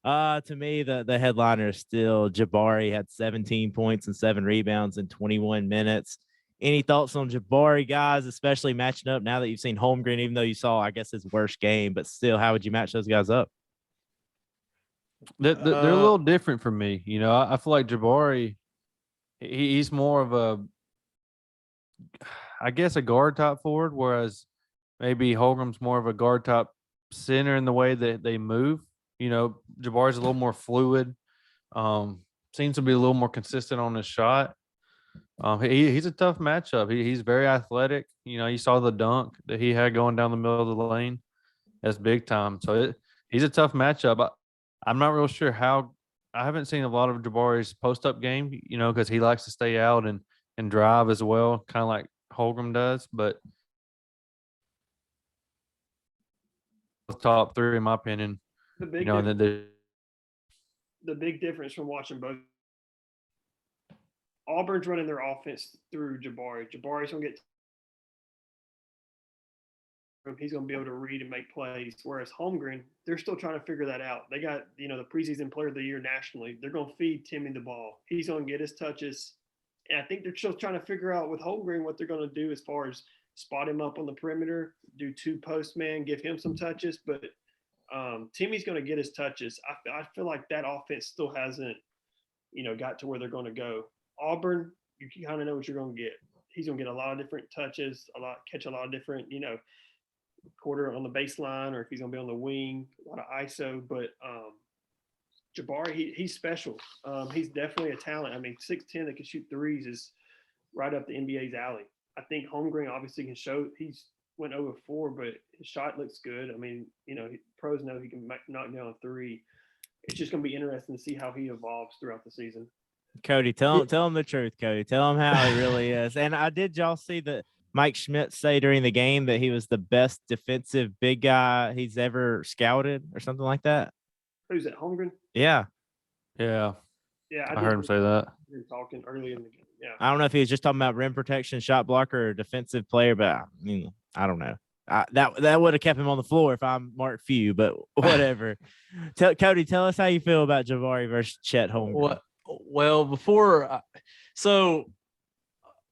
To me, the headliner is still Jabari. Had 17 points and 7 rebounds in 21 minutes. Any thoughts on Jabari, guys, especially matching up now that you've seen Holmgren, even though you saw, I guess, his worst game, but still, how would you match those guys up? They're a little different for me. I feel like Jabari, he's more of a guard type forward, whereas maybe Holmgren's more of a guard type center in the way that they move. Jabari's a little more fluid, seems to be a little more consistent on his shot. He's a tough matchup. He's very athletic. You saw the dunk that he had going down the middle of the lane. That's big time. So he's a tough matchup. I'm not real sure how. I haven't seen a lot of Jabari's post-up game, because he likes to stay out and drive as well, kind of like Holmgren does. But top 3, in my opinion. The big difference from watching both. Auburn's running their offense through Jabari. Jabari's going to get – he's going to be able to read and make plays, whereas Holmgren, they're still trying to figure that out. They got, the preseason player of the year nationally. They're going to feed Timmy the ball. He's going to get his touches. And I think they're still trying to figure out with Holmgren what they're going to do as far as spot him up on the perimeter, do 2 post man, give him some touches. But Timmy's going to get his touches. I feel like that offense still hasn't, got to where they're going to go. Auburn, you kind of know what you're going to get. He's going to get a lot of different touches, catch a lot of different, quarter on the baseline, or if he's going to be on the wing, a lot of ISO. But Jabari, he's special. He's definitely a talent. I mean, 6'10" that can shoot threes is right up the NBA's alley. I think Holmgren obviously can show he's went over 4, but his shot looks good. I mean, pros know he can knock down a 3. It's just going to be interesting to see how he evolves throughout the season. Cody, tell him the truth, Cody. Tell him how he really is. And did y'all see that Mike Schmidt say during the game that he was the best defensive big guy he's ever scouted or something like that? Who's that, Holmgren? Yeah. Yeah. Yeah, I heard him say that. We were talking early in the game. Yeah. I don't know if he was just talking about rim protection, shot blocker, or defensive player, but I mean, I don't know. That would have kept him on the floor if I'm Mark Few, but whatever. Cody, tell us how you feel about Jabari versus Chet Holmgren. Well, so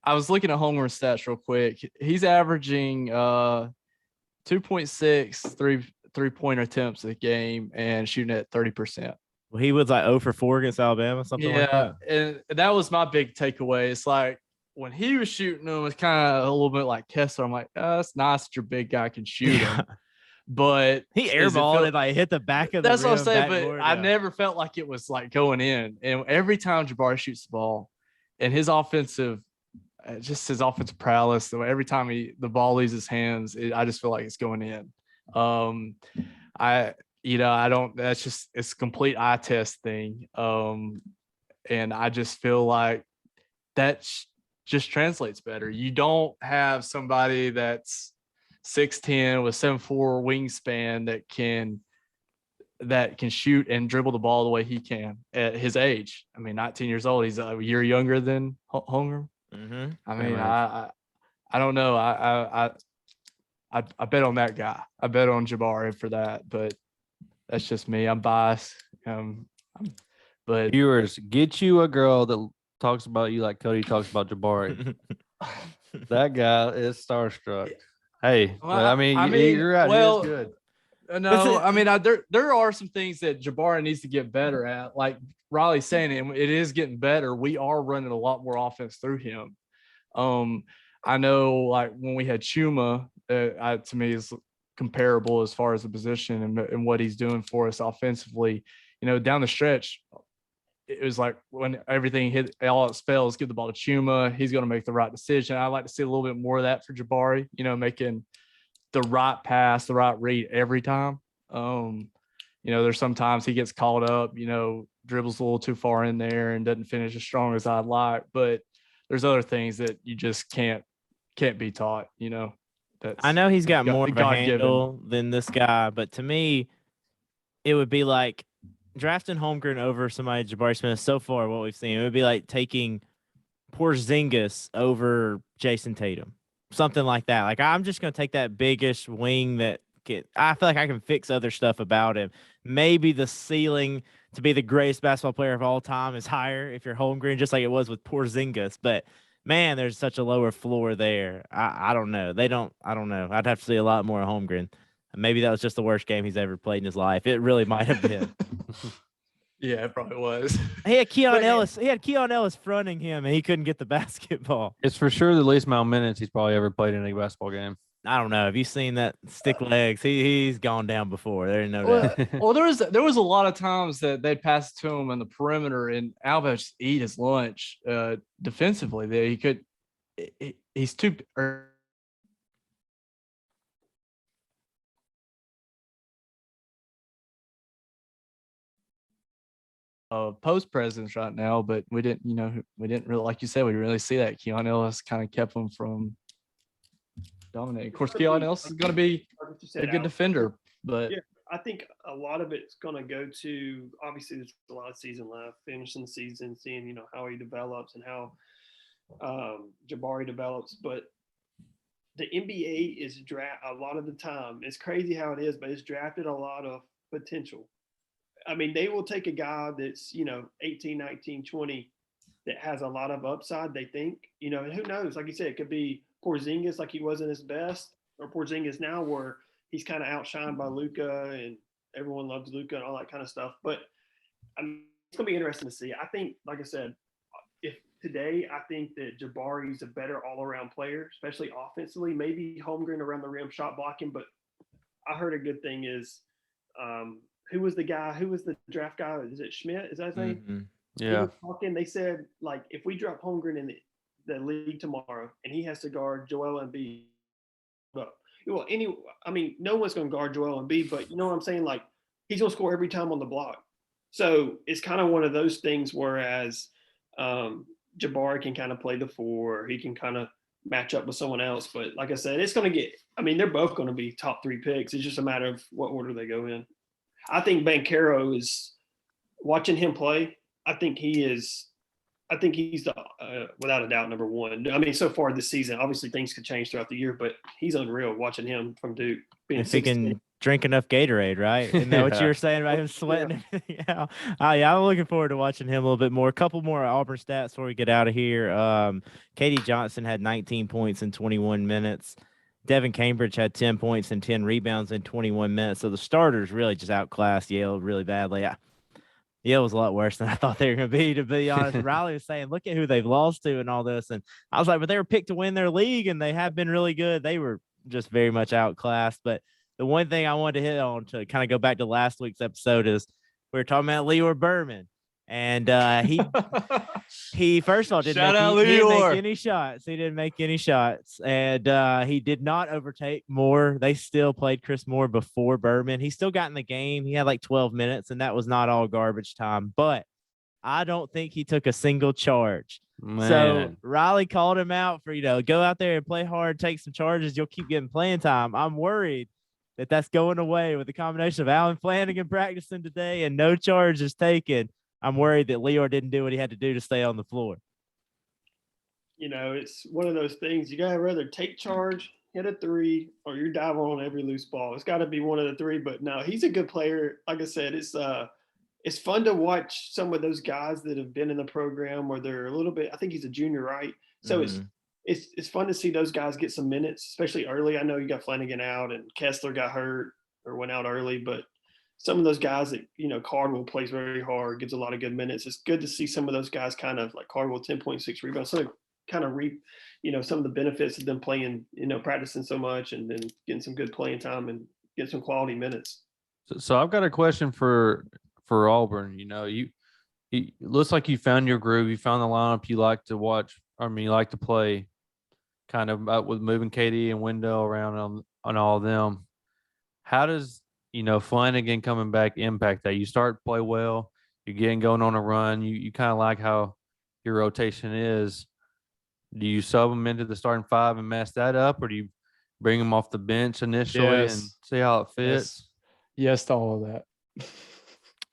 I was looking at Holmgren's stats real quick. He's averaging 2.6 three-point attempts a game and shooting at 30%. Well, he was like 0 for 4 against Alabama, something like that. And that was my big takeaway. It's like when he was shooting them, it's kind of a little bit like Kessler. I'm like, it's nice that your big guy can shoot him. But he airballed it, like hit the back of the That's rim, what I'm saying, but backboard, I never felt like it was like going in. And every time Jabari shoots the ball and his offensive prowess, every time the ball leaves his hands, I just feel like it's going in. It's a complete eye test thing. And I just feel like that just translates better. You don't have somebody that's 6'10" with 7'4" wingspan that can shoot and dribble the ball the way he can at his age. I mean, 19 years old. He's a year younger than Holmgren. Mm-hmm. I mean, I don't know. I bet on that guy. I bet on Jabari for that, but that's just me. I'm biased. But viewers, get you a girl that talks about you like Cody talks about Jabari. That guy is starstruck. Hey, you're right. Well, he is good. No, I mean, there are some things that Jabari needs to get better at. Like Riley's saying, it is getting better. We are running a lot more offense through him. I know, like when we had Chuma, to me is comparable as far as the position and what he's doing for us offensively. Down the stretch, it was like when everything hit, all else fails, give the ball to Chuma. He's going to make the right decision. I'd like to see a little bit more of that for Jabari. Making the right pass, the right read every time. There's sometimes he gets caught up, dribbles a little too far in there and doesn't finish as strong as I'd like. But there's other things that you just can't be taught, I know he's got more of a handle than this guy, but to me, it would be like drafting Holmgren over somebody Jabari Smith so far, what we've seen. It would be like taking Porzingis over Jason Tatum. Something like that. Like, I'm just going to take that biggish wing I feel like I can fix other stuff about him. Maybe the ceiling to be the greatest basketball player of all time is higher if you're Holmgren, just like it was with Porzingis. But, man, there's such a lower floor there. I don't know. I don't know. I'd have to see a lot more of Holmgren. Maybe that was just the worst game he's ever played in his life. It really might have been. Yeah, it probably was. He had Keon Ellis. He had Keon Ellis fronting him, and he couldn't get the basketball. It's for sure the least amount of minutes he's probably ever played in a basketball game. I don't know. Have you seen that stick legs? He's gone down before. There ain't no doubt. Well, there was a lot of times that they'd pass it to him on the perimeter, and Alba just eat his lunch defensively. There, he's too. Post presence right now, but we didn't really, like you said, we didn't really see that. Keon Ellis kind of kept him from dominating. Of course, Keon Ellis is going to be a good defender, but yeah, I think a lot of it's going to go to, obviously there's a lot of season left, finishing the season, seeing how he develops and how Jabari develops. But the NBA is a lot of the time. It's crazy how it is, but it's drafted a lot of potential. I mean, they will take a guy that's, 18, 19, 20 that has a lot of upside, they think, and who knows? Like you said, it could be Porzingis like he wasn't his best, or Porzingis now where he's kind of outshined by Luka and everyone loves Luka and all that kind of stuff. But it's going to be interesting to see. I think, like I said, I think that Jabari's a better all-around player, especially offensively, maybe Holmgren around the rim shot blocking. But I heard a good thing is who was the guy? Who was the draft guy? Is it Schmidt? Is that his name? Mm-hmm. He Yeah. was talking. They said like if we drop Holmgren in the league tomorrow and he has to guard Joel Embiid, well, no one's going to guard Joel Embiid, but you know what I'm saying? Like he's going to score every time on the block. So it's kind of one of those things. Whereas Jabari can kind of play the 4, he can kind of match up with someone else. But like I said, it's going to get. I mean, they're both going to be top 3 picks. It's just a matter of what order they go in. I think Banchero is watching him play. I think he's the without a doubt number 1. I mean, so far this season, obviously things could change throughout the year, but he's unreal watching him from Duke. Being If he 16. can drink enough Gatorade, right? Isn't that what you Yeah. were saying about him sweating? Yeah. Yeah, I'm looking forward to watching him a little bit more. A couple more Auburn stats before we get out of here. Katie Johnson had 19 points in 21 minutes. Devin Cambridge had 10 points and 10 rebounds in 21 minutes. So the starters really just outclassed Yale really badly. Yale was a lot worse than I thought they were going to be honest. Riley was saying, look at who they've lost to and all this. And I was like, but they were picked to win their league, and they have been really good. They were just very much outclassed. But the one thing I wanted to hit on to kind of go back to last week's episode is we were talking about Leor Berman. And he first of all didn't make any shots. He didn't make any shots. And he did not overtake Moore. They still played Chris Moore before Berman. He still got in the game. He had like 12 minutes, and that was not all garbage time. But I don't think he took a single charge. Man. So Riley called him out for, go out there and play hard, take some charges. You'll keep getting playing time. I'm worried that that's going away with the combination of Alan Flanagan practicing today and no charges taken. I'm worried that Leor didn't do what he had to do to stay on the floor. It's one of those things. You got to rather take charge, hit a 3, or you're diving on every loose ball. It's got to be one of the 3. But no, he's a good player. Like I said, it's fun to watch some of those guys that have been in the program where they're a little bit. I think he's a junior, right? So it's fun to see those guys get some minutes, especially early. I know you got Flanagan out and Kessler got hurt or went out early, but some of those guys that, Cardwell plays very hard, gives a lot of good minutes. It's good to see some of those guys kind of like Cardwell, 10.6 rebounds. So kind of reap, some of the benefits of them playing, practicing so much and then getting some good playing time and getting some quality minutes. So I've got a question for Auburn. It looks like you found your groove. You found the lineup you like to watch. You like to play kind of with moving KD and Wendell around on all of them. How does Flanagan coming back impact that? You start to play well, you're getting going on a run. You kind of like how your rotation is. Do you sub them into the starting 5 and mess that up, or do you bring them off the bench initially and see how it fits? Yes to all of that.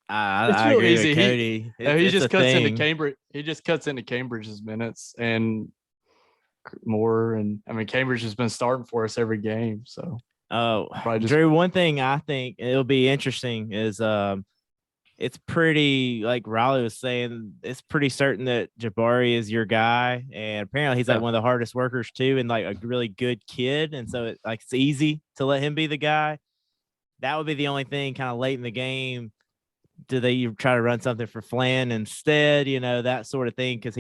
I real agree easy. with Cody. He just cuts into Cambridge. He just cuts into Cambridge's minutes and more. And Cambridge has been starting for us every game. So. Drew, one thing I think it'll be interesting is it's pretty, like Riley was saying, it's pretty certain that Jabari is your guy, and apparently he's like one of the hardest workers too, and like a really good kid, and so it's easy to let him be the guy. That would be the only thing kind of late in the game. Do they try to run something for Flan instead, that sort of thing, because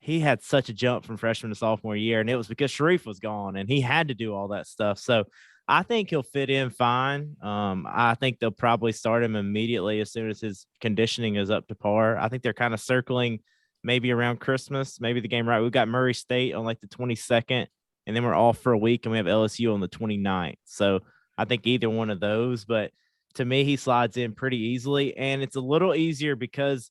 he had such a jump from freshman to sophomore year, and it was because Sharif was gone and he had to do all that stuff. So I think he'll fit in fine. I think they'll probably start him immediately as soon as his conditioning is up to par. I think they're kind of circling maybe around Christmas, maybe the game right. We've got Murray State on like the 22nd, and then we're off for a week, and we have LSU on the 29th. So I think either one of those, but to me, he slides in pretty easily, and it's a little easier because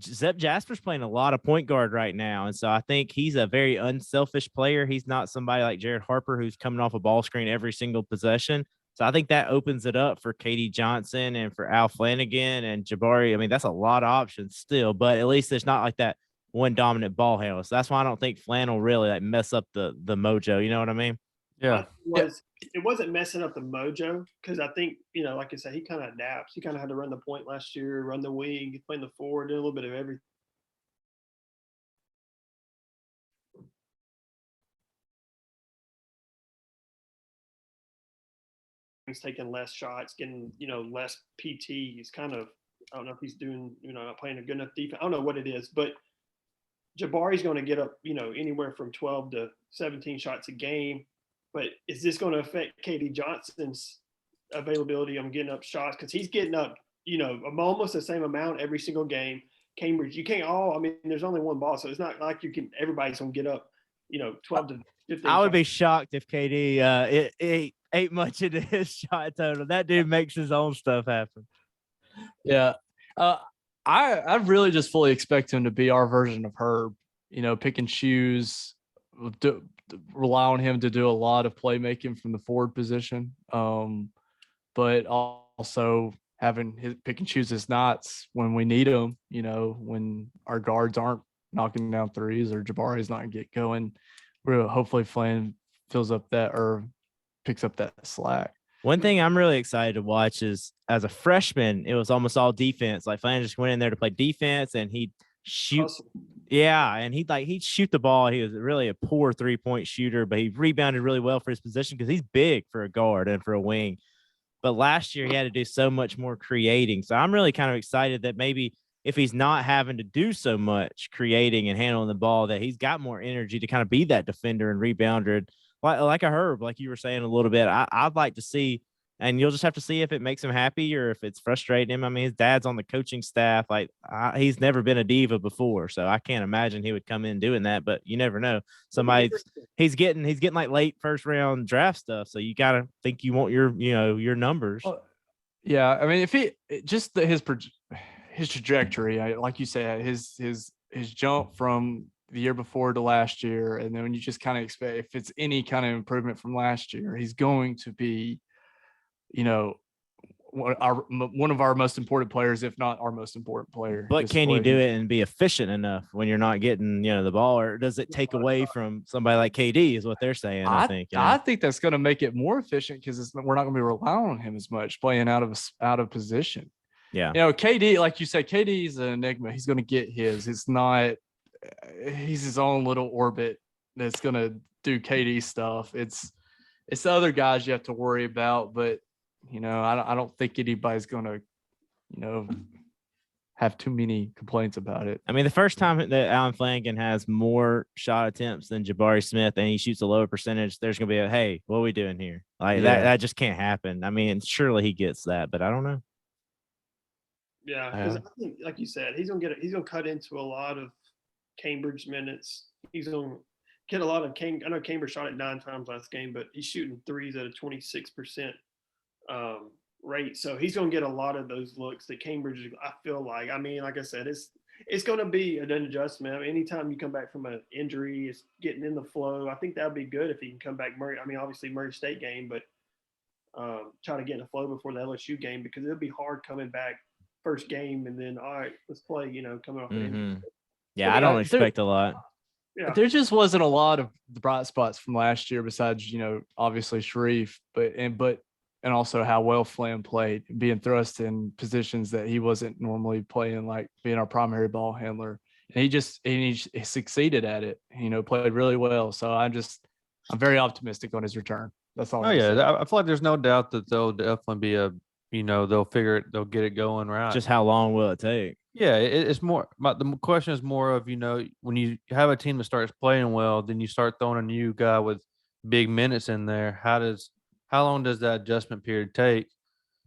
Zep Jasper's playing a lot of point guard right now. And so I think he's a very unselfish player. He's not somebody like Jared Harper who's coming off a ball screen every single possession. So I think that opens it up for Katie Johnson and for Al Flanagan and Jabari. That's a lot of options still, but at least there's not like that one dominant ball handler. So that's why I don't think Flan will really like mess up the mojo. You know what I mean? Yeah. It wasn't messing up the mojo because I think, like I said, he kind of adapts. He kind of had to run the point last year, run the wing, playing the forward, did a little bit of everything. He's taking less shots, getting, less PT. He's kind of, I don't know if he's doing, not playing a good enough defense. I don't know what it is, but Jabari's going to get up, anywhere from 12 to 17 shots a game. But is this going to affect Katie Johnson's availability. I'm getting up shots because he's getting up, almost the same amount every single game. Cambridge, you can't all. I mean, there's only one ball, so it's not like everybody's gonna get up, 12 to 15. I would be shocked if KD it ate much into his shot total. That dude makes his own stuff happen. Yeah. I really just fully expect him to be our version of Herb, pick and choose, rely on him to do a lot of playmaking from the forward position. But also having his pick and choose his knots when we need him, when our guards aren't knocking down threes or Jabari's not get going. We're hopefully Flynn fills up that or picks up that slack. One thing I'm really excited to watch is as a freshman, it was almost all defense. Like Flynn just went in there to play defense and he'd shoot. Awesome. Yeah. And he'd shoot the ball. He was really a poor 3-point shooter, but he rebounded really well for his position because he's big for a guard and for a wing. But last year he had to do so much more creating. So I'm really kind of excited that maybe if he's not having to do so much creating and handling the ball, that he's got more energy to kind of be that defender and rebounder. Like a Herb, like you were saying a little bit. I'd like to see, and you'll just have to see if it makes him happy or if it's frustrating him. I mean, his dad's on the coaching staff. He's never been a diva before, so I can't imagine he would come in doing that. But you never know. He's getting like late first round draft stuff, so you gotta think you want your numbers. Yeah, I mean, if his trajectory, like you said, his jump from the year before to last year, and then when you just kind of expect if it's any kind of improvement from last year, he's going to be, one of our most important players, if not our most important player. But can you do it and be efficient enough when you're not getting the ball, or does it take away from somebody like KD? Is what they're saying. I think that's going to make it more efficient because we're not going to be relying on him as much playing out of position. Yeah, KD, like you said, KD's an enigma. He's going to get his. He's his own little orbit that's going to do KD stuff. It's the other guys you have to worry about, but I don't think anybody's going to have too many complaints about it. I mean, the first time that Allen Flanagan has more shot attempts than Jabari Smith and he shoots a lower percentage, there's going to be hey, what are we doing here? That just can't happen. I mean, surely he gets that, but I don't know. Yeah, because I think, like you said, he's gonna cut into a lot of Cambridge minutes. He's gonna get a lot of I know Cambridge shot it 9 times last game, but he's shooting threes at a 26% rate. So he's gonna get a lot of those looks that Cambridge. I feel like. I mean, like I said, it's gonna be an adjustment. I mean, anytime you come back from an injury, it's getting in the flow. I think that would be good if he can come back. Obviously Murray State game, but try to get in the flow before the LSU game because it'll be hard coming back first game and then all right, let's play. Coming off. Mm-hmm. Yeah, I don't expect a lot. Yeah. There just wasn't a lot of the bright spots from last year besides, obviously Sharif, but also how well Flynn played, being thrust in positions that he wasn't normally playing, like being our primary ball handler. And he succeeded at it, played really well. So I'm very optimistic on his return. That's all. Oh, yeah. I feel like there's no doubt that there'll definitely be they'll get it going right. Just how long will it take? Yeah, it's more. The question is more of when you have a team that starts playing well, then you start throwing a new guy with big minutes in there. How long does that adjustment period take?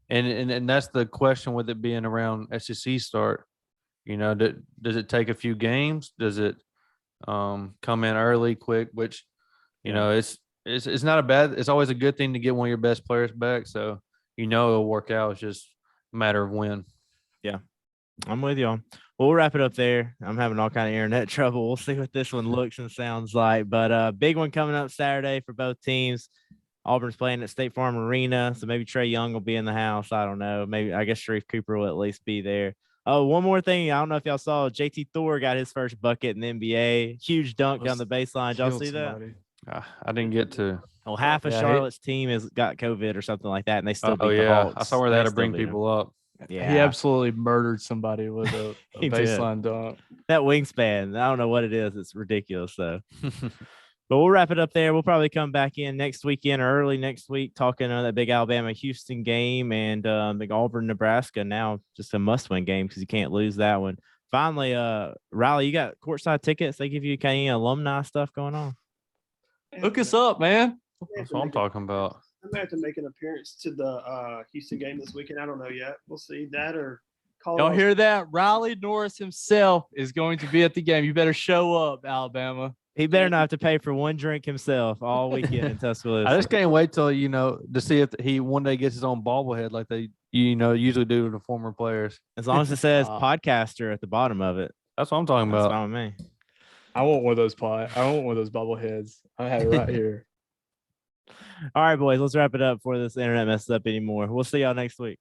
And that's the question with it being around SEC start. Does it take a few games? Does it come in early, quick? Which it's not a bad. It's always a good thing to get one of your best players back. So it'll work out. It's just a matter of when. Yeah. I'm with you on. We'll wrap it up there. I'm having all kind of internet trouble. We'll see what this one looks and sounds like. But big one coming up Saturday for both teams. Auburn's playing at State Farm Arena, so maybe Trey Young will be in the house. I don't know. Maybe I guess Sharif Cooper will at least be there. Oh, one more thing. I don't know if y'all saw JT Thor got his first bucket in the NBA. Huge dunk down the baseline. Did y'all see that? I didn't get to. Well, half of Charlotte's team has got COVID or something like that, and they still beat the Hawks. I saw where they had to bring people up. Yeah, he absolutely murdered somebody with a baseline dunk. That wingspan, I don't know what it is. It's ridiculous, though. But we'll wrap it up there. We'll probably come back in next weekend or early next week talking that big Alabama-Houston game and big Auburn-Nebraska. Now just a must-win game because you can't lose that one. Finally, Riley, you got courtside tickets. They give you kind of alumni stuff going on. Hook us up, man. That's what I'm talking about. I may have to make an appearance to the Houston game this weekend. I don't know yet. We'll see that or call. Y'all hear that? Riley Norris himself is going to be at the game. You better show up, Alabama. He better not have to pay for one drink himself all weekend in Tuscaloosa. I just can't wait till to see if he one day gets his own bobblehead like they usually do to the former players. As long as it says podcaster at the bottom of it. That's what I'm talking That's about. fine with me. I want one of those bobbleheads. I have it right here. All right, boys, let's wrap it up before this internet messes up anymore. We'll see y'all next week.